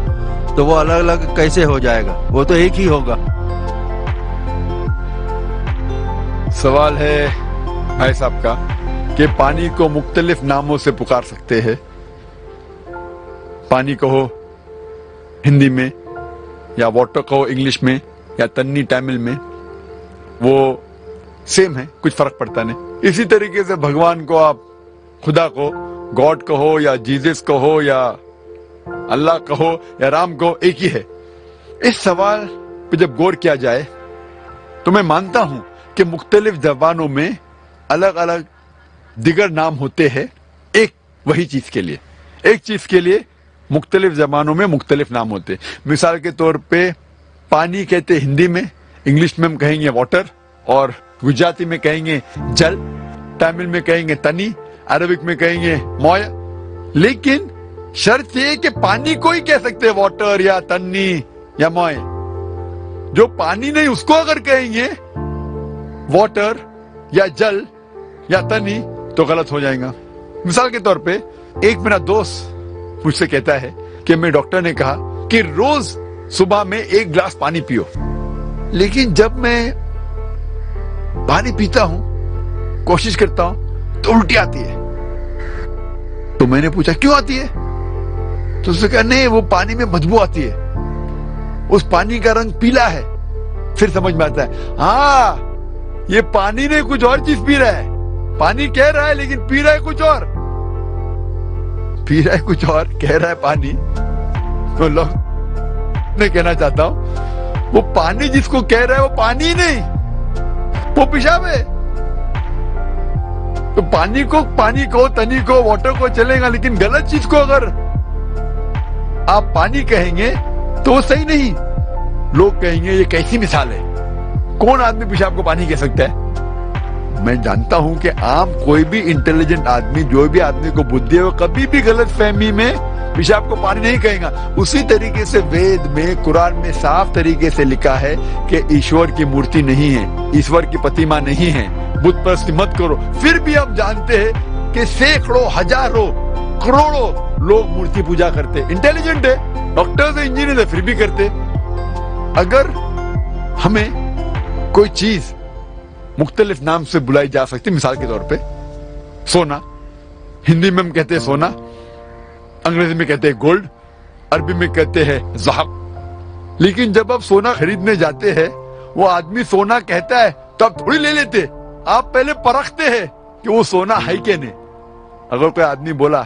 تو وہ الگ الگ کیسے ہو جائے گا؟ وہ تو ایک ہی ہوگا. سوال ہے بھائی صاحب کا کہ پانی کو مختلف ناموں سے پکار سکتے ہیں. پانی کہو ہندی میں, یا واٹر کہو انگلش میں, یا تنی تامل میں, وہ سیم ہے, کچھ فرق پڑتا نہیں. اسی طریقے سے بھگوان کو آپ خدا کو گاڈ کہو یا جیزس کہو یا اللہ کہو یا رام کہو, ایک ہی ہے. اس سوال پہ جب غور کیا جائے تو میں مانتا ہوں کہ مختلف زبانوں میں الگ الگ دیگر نام ہوتے ہیں ایک وہی چیز کے لیے. ایک چیز کے لیے مختلف زبانوں میں مختلف نام ہوتے. مثال کے طور پہ پانی کہتے ہندی میں, انگلش میں ہم کہیں گے واٹر, اور گجراتی میں کہیں گے جل, تامل میں کہیں گے تنی, عربک میں کہیں گے مویا. لیکن شرط یہ کہ پانی کو ہی کہہ سکتے واٹر یا تنی یا موئے. جو پانی نہیں اس کو اگر کہیں گے واٹر یا جل یا تنی تو غلط ہو جائے گا. مثال کے طور پہ ایک میرا دوست مجھ سے کہتا ہے کہ میں ڈاکٹر نے کہا کہ روز صبح میں 1 گلاس پانی پیو, لیکن جب میں پانی پیتا ہوں کوشش کرتا ہوں تو الٹی آتی ہے. تو میں نے پوچھا کیوں آتی ہے؟ تو اس نے کہا نہیں, وہ پانی میں بدبو آتی ہے, اس پانی کا رنگ پیلا ہے. پھر سمجھ میں آتا ہے ہاں یہ پانی نہیں کچھ اور چیز پی رہا ہے. پانی کہہ رہا ہے لیکن پی رہا ہے کچھ اور, پی رہا ہے کچھ اور, کہہ رہا ہے پانی. تو لوگ میں کہنا چاہتا ہوں وہ پانی جس کو کہہ رہا ہے وہ پانی ہی نہیں, وہ پیشاب ہے. تو پانی کو تنی کو واٹر کو چلے گا, لیکن غلط چیز کو اگر آپ پانی کہیں گے تو وہ صحیح نہیں. لوگ کہیں گے یہ کیسی مثال ہے, کون آدمی پیشاب کو پانی کہہ سکتا ہے؟ میں جانتا ہوں کہ عام کوئی بھی انٹیلیجنٹ آدمی, جو بھی آدمی کو بدھی ہے, وہ کبھی بھی غلط فہمی میں پیشاب کو پانی نہیں کہیں گا. اسی طریقے سے وید میں, قرآن میں صاف طریقے سے لکھا ہے کہ ایشور کی مورتی نہیں ہے, ایشور کی پتیما نہیں ہے, بت پرستی مت کرو. پھر بھی ہم جانتے ہیں کہ سینکڑوں, ہزاروں, کروڑوں لوگ مورتی پوجا کرتے. انٹیلیجنٹ ہے, ڈاکٹرز ہیں, انجینئر ہے, پھر بھی کرتے. اگر ہمیں کوئی چیز مختلف نام سے بلائی جا سکتی, مثال کے طور پہ سونا, ہندی میں ہم کہتے ہیں سونا, انگریزی میں کہتے ہیں گولڈ, عربی میں کہتے ہیں ذہب. لیکن جب آپ سونا خریدنے جاتے ہیں, وہ آدمی سونا کہتا ہے تو آپ تھوڑی لے لیتے, آپ پہلے پرکھتے ہیں کہ وہ سونا ہے کہ نہیں. اگر کوئی آدمی بولا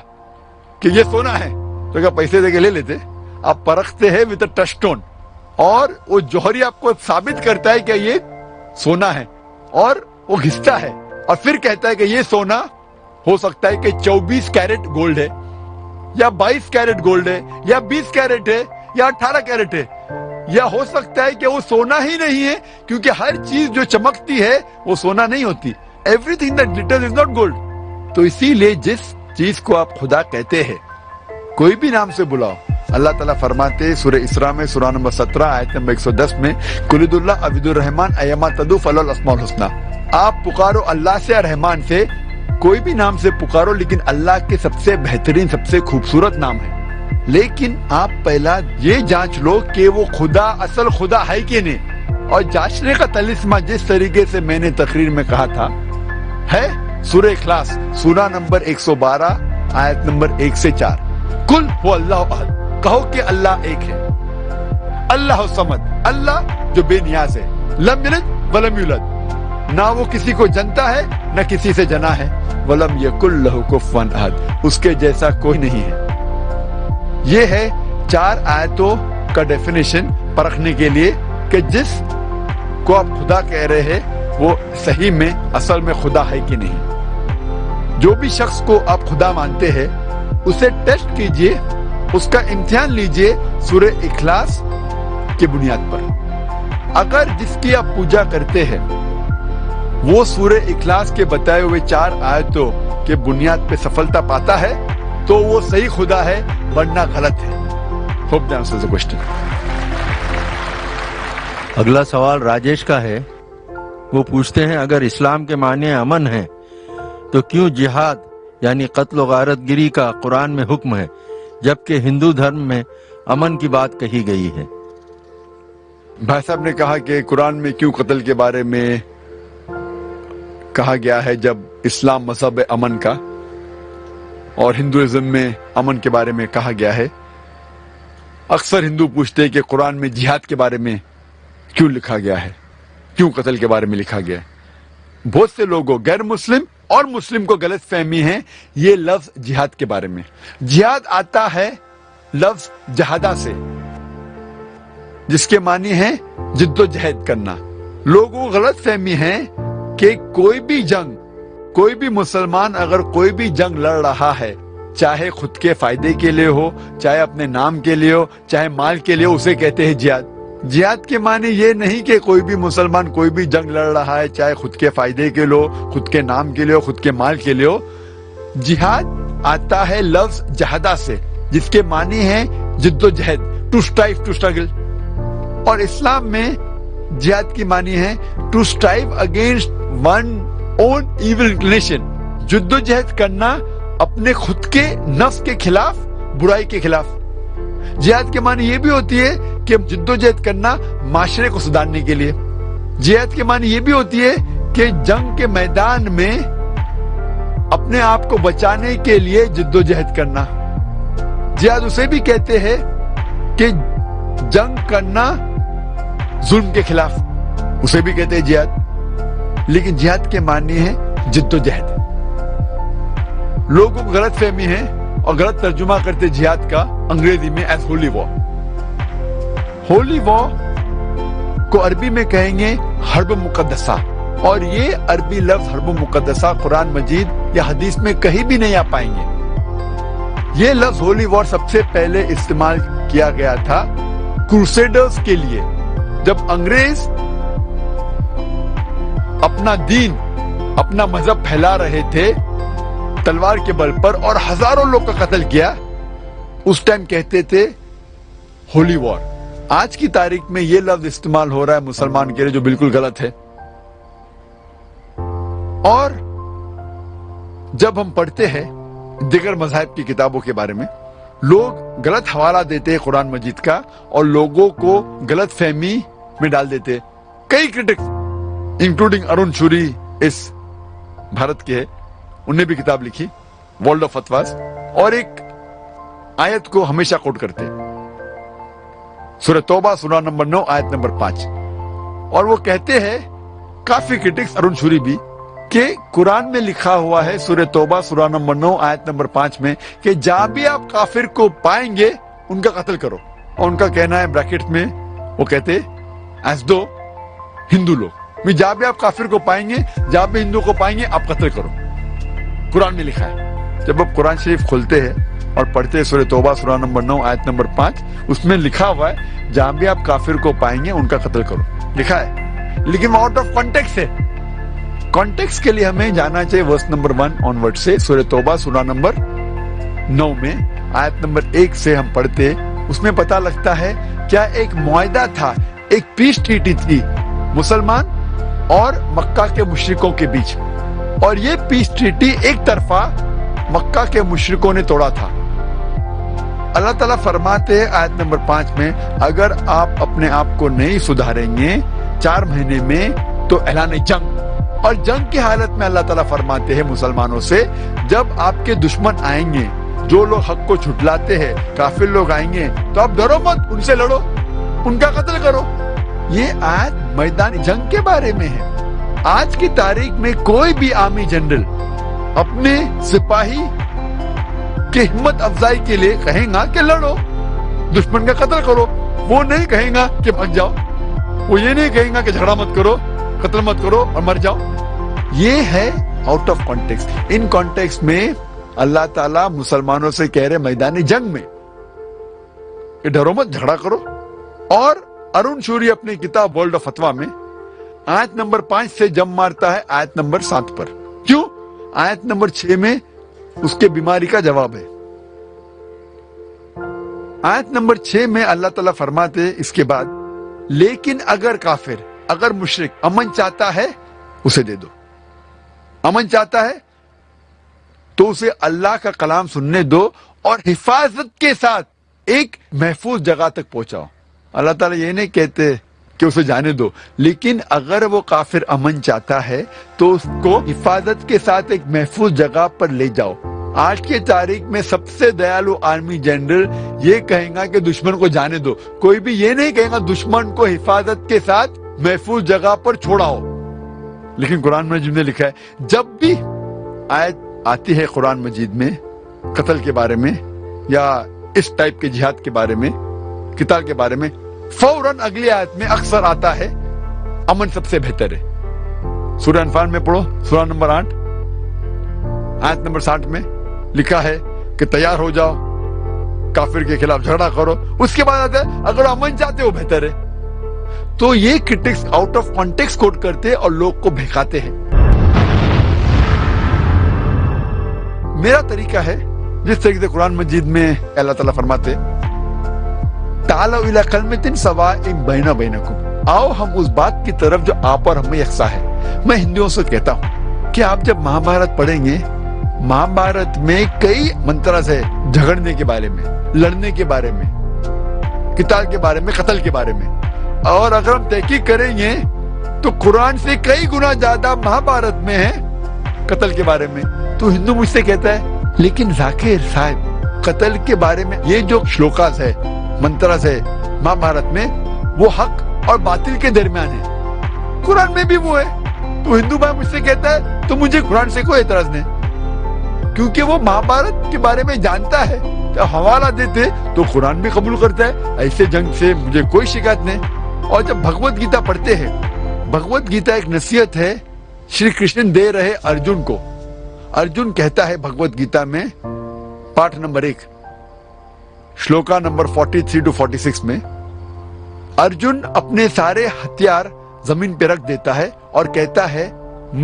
کہ یہ سونا ہے تو کیا پیسے دے کے لے لیتے؟ آپ پرکھتے ہیں وتھ اے ٹچ اسٹون, اور وہ جوہری آپ کو ثابت کرتا ہے کہ یہ سونا ہے, اور وہ گھستا ہے اور پھر کہتا ہے کہ یہ سونا ہو سکتا ہے کہ 24 کیرٹ گولڈ ہے, یا 22 کیرٹ گولڈ ہے, یا 20 کیرٹ ہے, یا 18 کیرٹ ہے, یا ہو سکتا ہے کہ وہ سونا ہی نہیں ہے, کیونکہ ہر چیز جو چمکتی ہے وہ سونا نہیں ہوتی. Everything that glitters is not gold. تو اسی لیے جس چیز کو آپ خدا کہتے ہیں کوئی بھی نام سے بلاؤ. اللہ تعالیٰ فرماتے سورہ اسراء میں, سورہ نمبر 17 آیت نمبر 110 میں, قل ادعوا اللہ عبد الرحمن ایما تدعوا فلہ الاسماء الحسنی. آپ پکارو اللہ سے, رحمان سے, کوئی بھی نام سے پکارو, لیکن اللہ کے سب سے بہترین, سب سے خوبصورت نام ہے. لیکن آپ پہلا یہ جانچ لو کہ وہ خدا اصل خدا ہے کہ نہیں. اور جانچنے کا طلسمہ جس طریقے سے میں نے تقریر میں کہا تھا ہے سورہ اخلاص, سورہ نمبر 112 آیت نمبر 1 سے 4. قل هو اللہ احد, کہو کہ اللہ ایک ہے. اللہ الصمد, اللہ جو بے نیاز ہے. لم یلد ولم یولد, نہ وہ کسی کو جنتا ہے نہ کسی سے جنا ہے. ولم یکن لہ کفوا احد, اس کے جیسا کوئی نہیں ہے. یہ ہے 4 آیتوں کا ڈیفینیشن پرکھنے کے لیے کہ جس کو آپ خدا کہہ رہے ہیں وہ صحیح میں اصل میں خدا ہے کہ نہیں. جو بھی شخص کو آپ خدا مانتے ہیں اسے ٹیسٹ کیجئے, اس کا امتحان لیجئے سورہ اخلاص کی بنیاد پر. اگر جس کی آپ پوجا کرتے ہیں وہ سورہ اخلاص کے بتائے ہوئے 4 آیتوں کے بنیاد پہ سفلتا پاتا ہے تو وہ صحیح خدا ہے, ورنہ غلط ہے. Hope that answers the question. اگلا سوال راجیش کا ہے. وہ پوچھتے ہیں اگر اسلام کے معنی امن ہے تو کیوں جہاد یعنی قتل و غارت گری کا قرآن میں حکم ہے جبکہ ہندو دھرم میں امن کی بات کہی گئی ہے؟ بھائی صاحب نے کہا کہ قرآن میں کیوں قتل کے بارے میں کہا گیا ہے جب اسلام مذہب امن کا اور ہندوازم میں امن کے بارے میں کہا گیا ہے. اکثر ہندو پوچھتے ہیں کہ قرآن میں جہاد کے بارے میں کیوں لکھا گیا ہے, کیوں قتل کے بارے میں لکھا گیا ہے. بہت سے لوگوں غیر مسلم اور مسلم کو غلط فہمی ہے یہ لفظ جہاد کے بارے میں. جہاد آتا ہے لفظ جہادہ سے جس کے معنی ہے جد و جہد کرنا. لوگوں کو غلط فہمی ہے کہ کوئی بھی جنگ, کوئی بھی مسلمان اگر کوئی بھی جنگ لڑ رہا ہے چاہے خود کے فائدے کے لیے ہو, چاہے اپنے نام کے لیے ہو, چاہے مال کے لیے, اسے کہتے ہیں جہاد. جہاد کے معنی یہ نہیں کہ کوئی بھی مسلمان کوئی بھی جنگ لڑ رہا ہے چاہے خود کے فائدے کے لیے ہو, خود کے نام کے لیے ہو, خود کے مال کے لیے ہو. جہاد آتا ہے لفظ جہادہ سے جس کے معنی ہے جد و جہد, ٹو اسٹرائیو, ٹو اسٹرگل. اور اسلام میں جہاد کی معنی ہے to strive against one own evil inclination, جد و جہد کرنا اپنے خود کے نفس کے خلاف, برائی کے خلاف. جہاد کے معنی یہ بھی ہوتی ہے کہ جد و جہد کرنا معاشرے کو سدھارنے کے لیے. جہاد کے معنی یہ بھی ہوتی ہے کہ جنگ کے میدان میں اپنے آپ کو بچانے کے لیے جد و جہد کرنا. جہاد اسے بھی کہتے ہیں کہ جنگ کرنا ظلم کے خلاف, اسے بھی کہتے ہیں جہاد. لیکن جہاد کے معنی ہے جد و جہد. لوگوں کو غلط فہمی ہے اور غلط ترجمہ کرتے جہاد کا انگریزی میں ایز ہولی وار. ہولی وار کو عربی میں کہیں گے حرب مقدسہ, اور یہ عربی لفظ حرب مقدسہ قرآن مجید یا حدیث میں کہیں بھی نہیں آ پائیں گے. یہ لفظ ہولی وار سب سے پہلے استعمال کیا گیا تھا کروسیڈرز کے لیے, جب انگریز اپنا دین, اپنا مذہب پھیلا رہے تھے تلوار کے بل پر اور ہزاروں لوگ کا قتل کیا. اس ٹائم کہتے تھے ہولی وار. آج کی تاریخ میں یہ لفظ استعمال ہو رہا ہے مسلمان کے لیے جو بالکل غلط ہے. اور جب ہم پڑھتے ہیں دیگر مذاہب کی کتابوں کے بارے میں, لوگ غلط حوالہ دیتے ہیں قرآن مجید کا اور لوگوں کو غلط فہمی میں ڈال دیتے. کئی کرٹکس انکلوڈنگ ارون شوری اس بھارت کے, انہوں نے بھی کتاب لکھی ورلڈ آف فتواز, اور ایک آیت کو ہمیشہ کوٹ کرتے سورہ توبہ سورہ نمبر 9 آیت نمبر 5, اور وہ کہتے ہیں کافی کرٹکس ارون شوری بھی کہ قرآن میں لکھا ہوا ہے سورہ توبہ سورہ نمبر 9 آیت نمبر 5 میں کہ جہاں بھی آپ کافر کو پائیں گے ان کا قتل کرو. اور ان کا کہنا ہے بریکٹ میں وہ کہتے ایز دو ہندو لوگ, جہاں بھی آپ کافر کو پائیں گے, جہاں بھی ہندو کو پائیں گے آپ قتل کرو. قرآن میں لکھا ہے. جب آپ قرآن شریف کھولتے ہیں اور پڑھتے ہیں سورہ توبہ سورہ نمبر 9 آیت نمبر 5, اس میں لکھا ہوا ہے جہاں بھی آپ کافر کو پائیں گے ان کا قتل کرو, لکھا ہے. لیکن وہ آؤٹ آف کانٹیکسٹ ہے. کانٹیکسٹ کے لیے ہمیں جانا چاہیے ورس نمبر 1 آن ورڈ سے. سورہ توبہ سورہ نمبر 9 میں آیت نمبر 1 سے ہم پڑھتے, اس میں پتہ لگتا ہے کیا ایک معاہدہ تھا, ایک پیس ٹریٹی تھی مسلمان اور مکہ کے مشرکوں کے بیچ, اور یہ پیس ٹریٹی ایک طرفہ مکہ کے مشرکوں نے توڑا تھا. اللہ تعالیٰ فرماتے ہیں آیت نمبر 5 میں اگر آپ اپنے آپ کو نہیں سدھاریں گے 4 مہینے میں تو اعلان جنگ. اور جنگ کی حالت میں اللہ تعالیٰ فرماتے ہیں مسلمانوں سے جب آپ کے دشمن آئیں گے, جو لوگ حق کو جھٹلاتے ہیں, کافر لوگ آئیں گے تو آپ ڈرو مت, ان سے لڑو, ان کا قتل کرو. یہ آیت میدان جنگ کے بارے میں ہے. آج کی تاریخ میں کوئی بھی آرمی جنرل اپنے سپاہی کہ ہمت افزائی کے لیے کہیں گا کہ لڑو، دشمن کا قتل کرو. وہ نہیں کہیں گا کہ بھگ جاؤ. وہ یہ نہیں کہیں گا کہ جھگڑا مت کرو، قتل مت کرو اور مر جاؤ. یہ ہے out of context. In context میں اللہ تعالیٰ مسلمانوں سے کہہ رہے میدان جنگ میں کہ ڈرو مت، جھگڑا کرو. اور ارون شوری اپنی کتاب ورلڈ آف فتوا میں آیت نمبر 5 سے جم مارتا ہے آیت نمبر 7 پر. کیوں؟ آیت نمبر 6 میں اس کے بیماری کا جواب ہے. آیت نمبر 6 میں اللہ تعالیٰ فرماتے اس کے بعد، لیکن اگر کافر، اگر مشرک امن چاہتا ہے اسے دے دو. امن چاہتا ہے تو اسے اللہ کا کلام سننے دو اور حفاظت کے ساتھ ایک محفوظ جگہ تک پہنچاؤ. اللہ تعالیٰ یہ نہیں کہتے کہ اسے جانے دو، لیکن اگر وہ کافر امن چاہتا ہے تو اس کو حفاظت کے ساتھ ایک محفوظ جگہ پر لے جاؤ. آج کی تاریخ میں سب سے دیالو آرمی جنرل یہ کہیں گا کہ دشمن کو جانے دو. کوئی بھی یہ نہیں کہے گا دشمن کو حفاظت کے ساتھ محفوظ جگہ پر چھوڑاؤ. لیکن قرآن مجید میں لکھا ہے جب بھی آیت آتی ہے قرآن مجید میں قتل کے بارے میں یا اس ٹائپ کے جہاد کے بارے میں، قتال کے بارے میں، فوراً اگلی آیت میں اکثر آتا ہے امن سب سے بہتر ہے. سورہ انفال میں پڑھو، سورہ نمبر 8 آیت نمبر 60 میں لکھا ہے کہ تیار ہو جاؤ، کافر کے خلاف جھگڑا کرو. اس کے بعد آتا ہے اگر امن چاہتے ہو بہتر ہے. تو یہ کرٹکس آؤٹ آف کانٹیکسٹ کوٹ کرتے اور لوگ کو بہکاتے ہیں. میرا طریقہ ہے جس طریقے سے قرآن مجید میں اللہ تعالیٰ فرماتے تعالوا الی کلمۃ سواء بین بینکم، آؤ ہم اس بات کی طرف جو آپ اور ہم میں یکساں ہے. میں ہندوؤں سے کہتا ہوں کہ آپ جب مہابھارت پڑھیں گے، مہابھارت میں کئی منترز ہے جھگڑنے کے بارے میں، لڑنے کے بارے میں، قتال کے بارے میں، قتل کے بارے میں. اور اگر ہم تحقیق کریں گے تو قرآن سے کئی گنا زیادہ مہابھارت میں ہے قتل کے بارے میں. تو ہندو مجھ سے کہتا ہے لیکن ذاکر صاحب قتل کے بارے میں یہ جو شلوکاز ہے، منترز ہے مہابھارت میں، وہ حق اور باطل کے درمیان ہے. قرآن میں بھی وہ ہے. تو ہندو بھائی مجھ سے کہتا ہے تو مجھے قرآن سے کوئی اعتراض نہیں، کیونکہ وہ مہابھارت کے بارے میں جانتا ہے. حوالہ دیتے تو قرآن بھی قبول کرتا ہے. ایسے جنگ سے مجھے کوئی شکایت نہیں. اور جب بھگوت گیتا پڑھتے ہیں، بھگوت گیتا ایک نصیحت ہے شری کرشن دے رہے ارجن کو. ارجن کہتا ہے بھگوت گیتا میں پاٹھ نمبر 1 شلوکا نمبر 43 to 46 میں ارجن اپنے سارے ہتھیار زمین پہ رکھ دیتا ہے اور کہتا ہے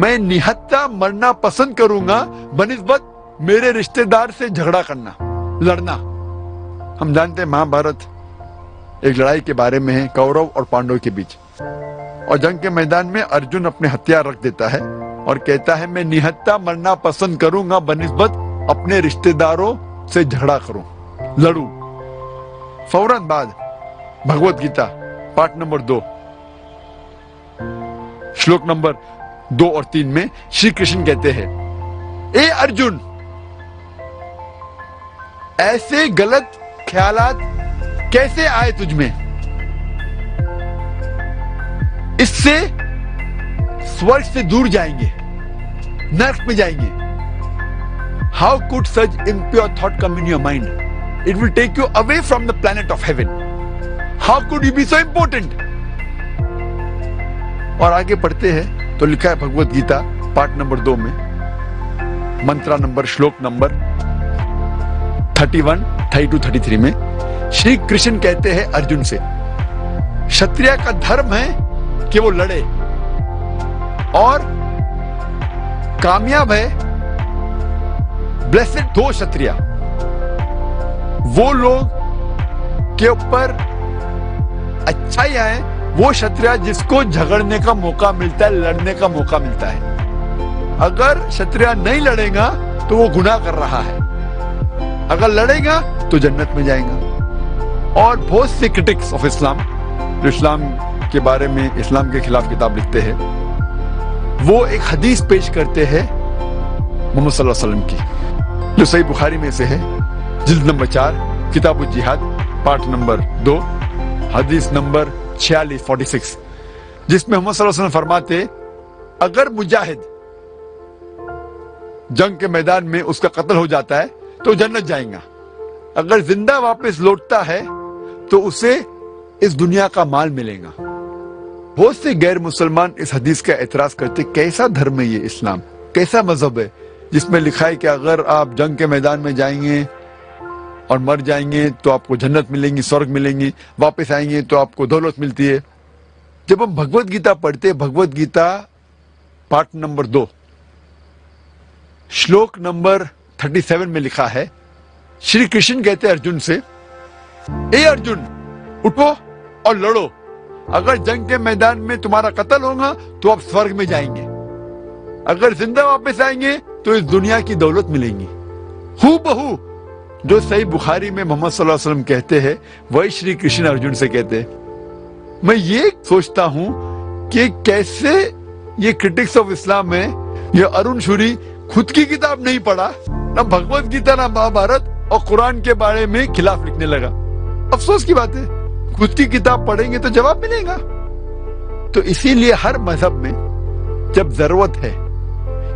میں نہتا مرنا پسند کروں گا بنسبت میرے رشتہ دار سے جھگڑا کرنا، لڑنا. ہم جانتے ہیں مہابھارت ایک لڑائی کے بارے میں ہے کورو اور پانڈو کے بیچ، اور جنگ کے میدان میں ارجن اپنے ہتھیار رکھ دیتا ہے اور کہتا ہے میں نہتا مرنا پسند کروں گا بنسبت اپنے رشتہ داروں سے جھگڑا کروں، لڑوں. فوراً بعد Bhagavad Gita part number 2 shloka number 2 اور 3 میں شری کرشن کہتے ہیں اے ارجن، ایسے غلط خیالات کیسے آئے تجھ میں؟ اس سے سورگ سے دور جائیں گے، نرک میں جائیں گے. How could such impure thought come in your mind? It will take you away from the planet of heaven. How could you be so important? اور آگے پڑھتے ہیں تو لکھا ہے بھگوت گیتا پارٹ نمبر 2 میں منترا نمبر شلوک نمبر 31, 32, 33 میں شری کرشن کہتے ہیں ارجن سے شتریہ کا دھرم ہے کہ وہ لڑے اور کامیاب ہے بلیسڈ دو شتریہ، وہ لوگ کے اوپر اچھائی آئے، وہ شتریہ جس کو جھگڑنے کا موقع ملتا ہے، لڑنے کا موقع ملتا ہے. اگر شتریہ نہیں لڑے گا تو وہ گناہ کر رہا ہے، اگر لڑے گا تو جنت میں جائے گا. اور بہت سے کرٹکس آف اسلام جو اسلام کے بارے میں اسلام کے خلاف کتاب لکھتے ہیں، وہ ایک حدیث پیش کرتے ہیں محمد صلی اللہ علیہ وسلم کی جو صحیح بخاری میں سے ہے، جلد نمبر 4 کتاب الجہاد پارٹ نمبر 2 حدیث نمبر 46 جس میں محمد صلی اللہ علیہ وسلم فرماتے اگر مجاہد جنگ کے میدان میں اس کا قتل ہو جاتا ہے تو جنت جائیں گا. اگر زندہ واپس لوٹتا ہے تو اسے اس دنیا کا مال ملے گا. بہت سے غیر مسلمان اس حدیث کا اعتراض کرتے کیسا دھرم ہے یہ اسلام, کیسا مذہب ہے جس میں لکھا ہے کہ اگر آپ جنگ کے میدان میں جائیں گے اور مر جائیں گے تو آپ کو جنت ملیں گی, سورگ ملیں گی, واپس آئیں گے تو آپ کو دولت ملتی ہے. جب ہم بھگوت گیتا پڑھتے, Bhagavad Gita part number 2 shloka number 37 میں لکھا ہے, شری کرشن کہتے ہیں ارجن سے, اے ارجن اٹھو اور لڑو, اگر جنگ کے میدان میں تمہارا قتل ہوگا تو آپ سورگ میں جائیں گے, اگر زندہ واپس آئیں گے تو اس دنیا کی دولت ملیں گی. ہو بہو جو صحیح بخاری میں محمد صلی اللہ علیہ وسلم کہتے ہیں وہی شری کرشن ارجن سے کہتے ہیں. میں یہ سوچتا ہوں کہ کیسے یہ کرٹکس آف اسلام میں یہ ارون شوری خود کی کتاب نہیں پڑھا, نہ بھگوت گیتا نہ مہابھارت, اور قرآن کے بارے میں خلاف لکھنے لگا. افسوس کی بات ہے, خود کی کتاب پڑھیں گے تو جواب ملے گا. تو اسی لیے ہر مذہب میں جب ضرورت ہے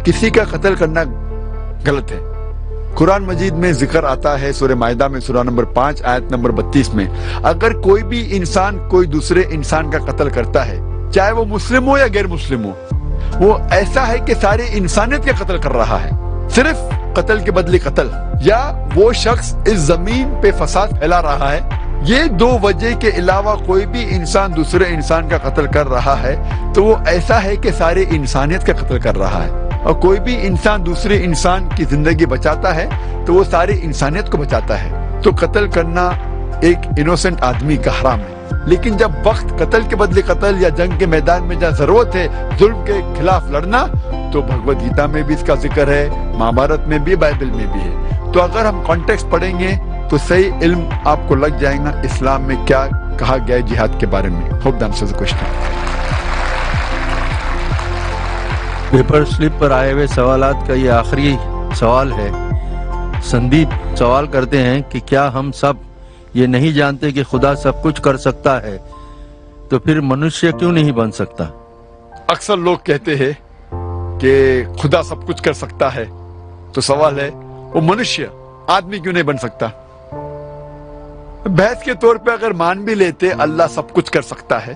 کسی کا قتل کرنا غلط ہے. قرآن مجید میں ذکر آتا ہے سورہ مائدہ میں سورہ نمبر 5 آیت نمبر 32 میں, اگر کوئی بھی انسان کوئی دوسرے انسان کا قتل کرتا ہے, چاہے وہ مسلم ہو یا غیر مسلم ہو, وہ ایسا ہے کہ سارے انسانیت کا قتل کر رہا ہے. صرف قتل کے بدلے قتل, یا وہ شخص اس زمین پہ فساد پھیلا رہا ہے, یہ دو وجہ کے علاوہ کوئی بھی انسان دوسرے انسان کا قتل کر رہا ہے تو وہ ایسا ہے کہ سارے انسانیت کا قتل کر رہا ہے. اور کوئی بھی انسان دوسرے انسان کی زندگی بچاتا ہے تو وہ ساری انسانیت کو بچاتا ہے. تو قتل کرنا ایک انوسنٹ آدمی کا حرام ہے. لیکن جب وقت قتل کے بدلے قتل یا جنگ کے میدان میں جہاں ضرورت ہے ظلم کے خلاف لڑنا, تو بھگوت گیتا میں بھی اس کا ذکر ہے, مہابھارت میں بھی, بائبل میں بھی ہے. تو اگر ہم کانٹیکسٹ پڑھیں گے تو صحیح علم آپ کو لگ جائے گا اسلام میں کیا کہا گیا ہے جہاد کے بارے میں. Hope the answers the question. Paper slip پر آئے ہوئے سوالات کا یہ آخری سوال ہے. سندیپ سوال کرتے ہیں کہ کیا ہم سب یہ نہیں جانتے کہ خدا سب کچھ کر سکتا ہے, تو پھر منشیہ کیوں نہیں بن سکتا؟ اکثر لوگ کہتے ہیں کہ خدا سب کچھ کر سکتا ہے, تو سوال ہے وہ منشیہ آدمی کیوں نہیں بن سکتا؟ بحث کے طور پہ اگر مان بھی لیتے اللہ سب کچھ کر سکتا ہے,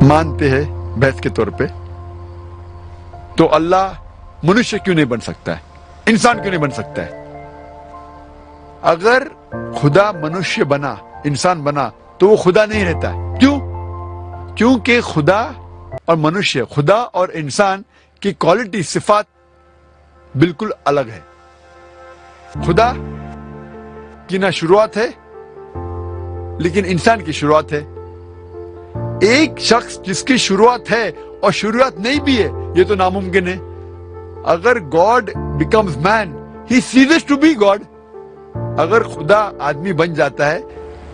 مانتے ہیں بحث کے طور پہ, تو اللہ منشیہ کیوں نہیں بن سکتا ہے, انسان کیوں نہیں بن سکتا ہے؟ اگر خدا منشیہ بنا, انسان بنا, تو وہ خدا نہیں رہتا ہے. کیوں؟ کیونکہ خدا اور منشیہ, خدا اور انسان کی کوالٹی, صفات بالکل الگ ہے. خدا کی نہ شروعات ہے لیکن انسان کی شروعات ہے. ایک شخص جس کی شروعات ہے اور شروعات نہیں بھی ہے, یہ تو ناممکن ہے. اگر God becomes man, he ceases to be God. اگر خدا آدمی بن جاتا ہے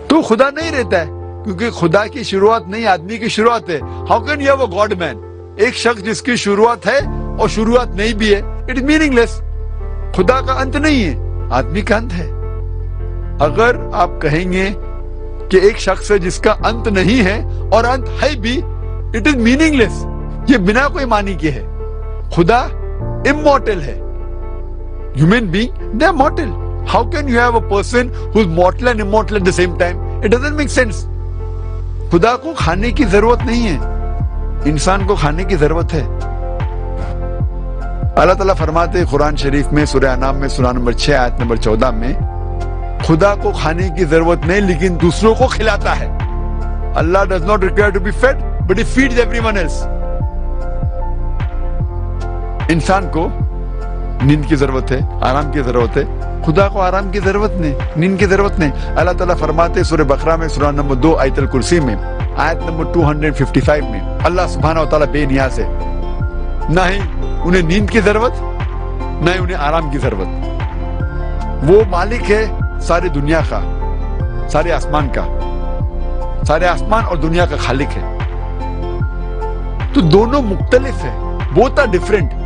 تو خدا نہیں رہتا ہے, کیونکہ خدا کی شروعات نہیں, آدمی کی شروعات ہے. How can you have a godman? ایک شخص جس کی شروعات ہے اور شروعات نہیں بھی ہے, اٹ از میننگ لیس. خدا کا انت نہیں ہے, آدمی کا انت ہے. اگر آپ کہیں گے کہ ایک شخص ہے جس کا انت نہیں ہے اور انت ہے بھی, اٹ از میننگ لیس, یہ بنا کوئی معنی کے ہے. خدا immortal ہے, human being they are mortal. How can you have a person who is mortal and immortal at the same time? It doesn't make sense. خدا کو کھانے کی ضرورت نہیں ہے, انسان کو کھانے کی ضرورت ہے. اللہ تعالیٰ فرماتے قرآن شریف میں سورہ انعام میں سورہ نمبر 6 آیت نمبر 14 میں, خدا کو کھانے کی ضرورت نہیں لیکن دوسروں کو کھلاتا ہے. Allah does not require to be fed, but he feeds everyone else. انسان کو نیند کی ضرورت ہے, آرام کی ضرورت ہے, خدا کو آرام کی ضرورت نہیں, نیند کی ضرورت نہیں. اللہ تعالیٰ فرماتے سورہ بقرہ میں سورہ نمبر 2 آیت الکرسی میں آیت نمبر 255 میں, اللہ سبحانہ و تعالیٰ بے نیاز ہے, نہ ہی انہیں نیند کی ضرورت نہ ہی انہیں آرام کی ضرورت. وہ مالک ہے ساری دنیا کا, سارے آسمان کا, سارے آسمان اور دنیا کا خالق ہے. تو دونوں مختلف ہے, both are different.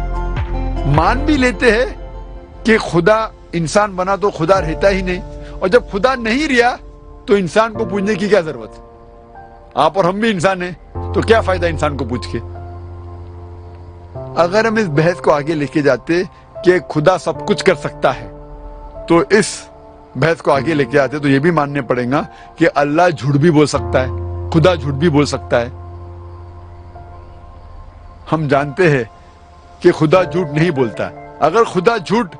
مان بھی لیتے ہیں کہ خدا انسان بنا تو خدا رہتا ہی نہیں, اور جب خدا نہیں رہا تو انسان کو پوچھنے کی کیا ضرورت؟ آپ اور ہم بھی انسان ہیں, تو کیا فائدہ انسان کو پوچھ کے؟ اگر ہم اس بحث کو آگے لے کے جاتے کہ خدا سب کچھ کر سکتا ہے تو اس بحث کو آگے لے کے آتے تو یہ بھی ماننے پڑے گا کہ اللہ جھوٹ بھی بول سکتا ہے، خدا جھوٹ بھی بول سکتا ہے. ہم جانتے ہیں کہ خدا جھوٹ نہیں بولتا. اگر خدا جھوٹ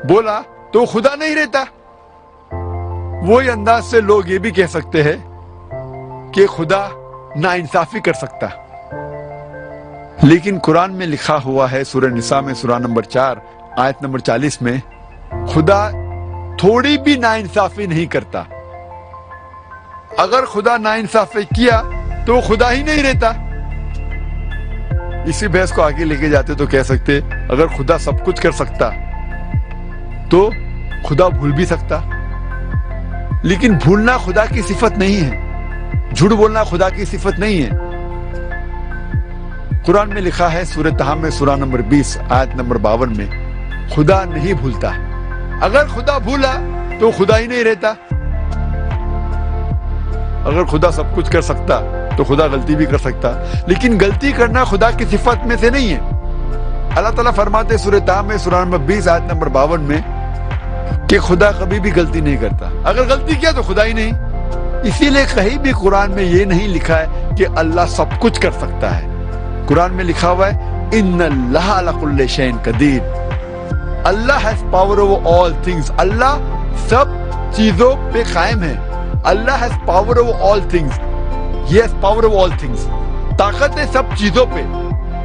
بولا تو خدا نہیں رہتا. وہی انداز سے لوگ یہ بھی کہہ سکتے ہیں کہ خدا ناانصافی کر سکتا. لیکن قرآن میں لکھا ہوا ہے سورہ نساء میں سورہ نمبر 4 آیت نمبر 40 میں خدا تھوڑی بھی ناانصافی نہیں کرتا. اگر خدا ناانصافی کیا تو خدا ہی نہیں رہتا. اسی بحث کو آگے لے کے جاتے تو کہہ سکتے اگر خدا سب کچھ کر سکتا تو خدا بھول بھی سکتا. لیکن بھولنا خدا کی صفت نہیں ہے، جھوٹ بولنا خدا کی صفت نہیں ہے. قرآن میں لکھا ہے سورہ طہ میں سورہ نمبر 20 آیت نمبر 52 میں خدا نہیں بھولتا. اگر خدا بھولا تو خدا ہی نہیں رہتا. اگر خدا سب کچھ کر سکتا تو خدا غلطی بھی کر سکتا، لیکن غلطی کرنا خدا کی صفت میں سے نہیں ہے. اللہ تعالیٰ فرماتے سورہ طہ میں سورہ نمبر 20 آیت نمبر 52 میں کہ خدا کبھی بھی غلطی نہیں کرتا. اگر غلطی کیا تو خدا ہی نہیں. اسی لیے کہیں بھی قرآن میں یہ نہیں لکھا ہے کہ اللہ سب کچھ کر سکتا ہے. قرآن میں لکھا ہوا ہے ان اللہ علی کل شیء قدیر. Allah has power over all things. Allah سب چیزوں پہ قائم ہے. Allah has power over all things. He has power over all things. طاقت ہے سب چیزوں پہ.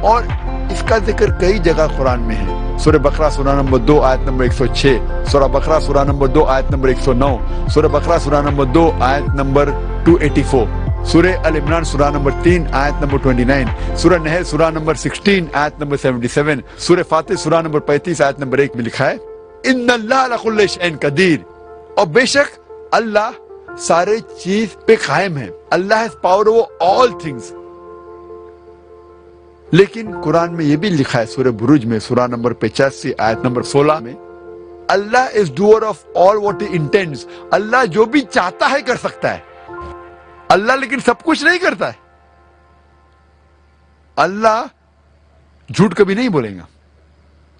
اور اس کا ذکر کئی جگہ قرآن میں ہے. سورہ بقرہ سورہ نمبر 2 آیت نمبر 106، سورہ بقرہ سورہ نمبر 2 آیت نمبر 109، سورہ بقرہ سورہ نمبر 2 آیت نمبر 284، سورہ ال عمران سورہ نمبر 3 آیت نمبر 29، سورہ نحل سورہ نمبر 16 آیت نمبر 77، سورہ فاتر سورہ نمبر 35 آیت نمبر 1 میں لکھا ہے ان اللہ علی کل شیء قدیر. اور بے شک اللہ سارے چیز پہ قائم ہے. Allah has power over all things. لیکن قرآن میں یہ بھی لکھا ہے سورہ بروج میں سورہ نمبر 85 آیت نمبر 16 میں Allah is doer of all what he intends. Allah جو بھی چاہتا ہے کر سکتا ہے. اللہ لیکن سب کچھ نہیں کرتا ہے. اللہ جھوٹ کبھی نہیں بولے گا.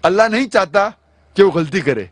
اللہ نہیں چاہتا کہ وہ غلطی کرے.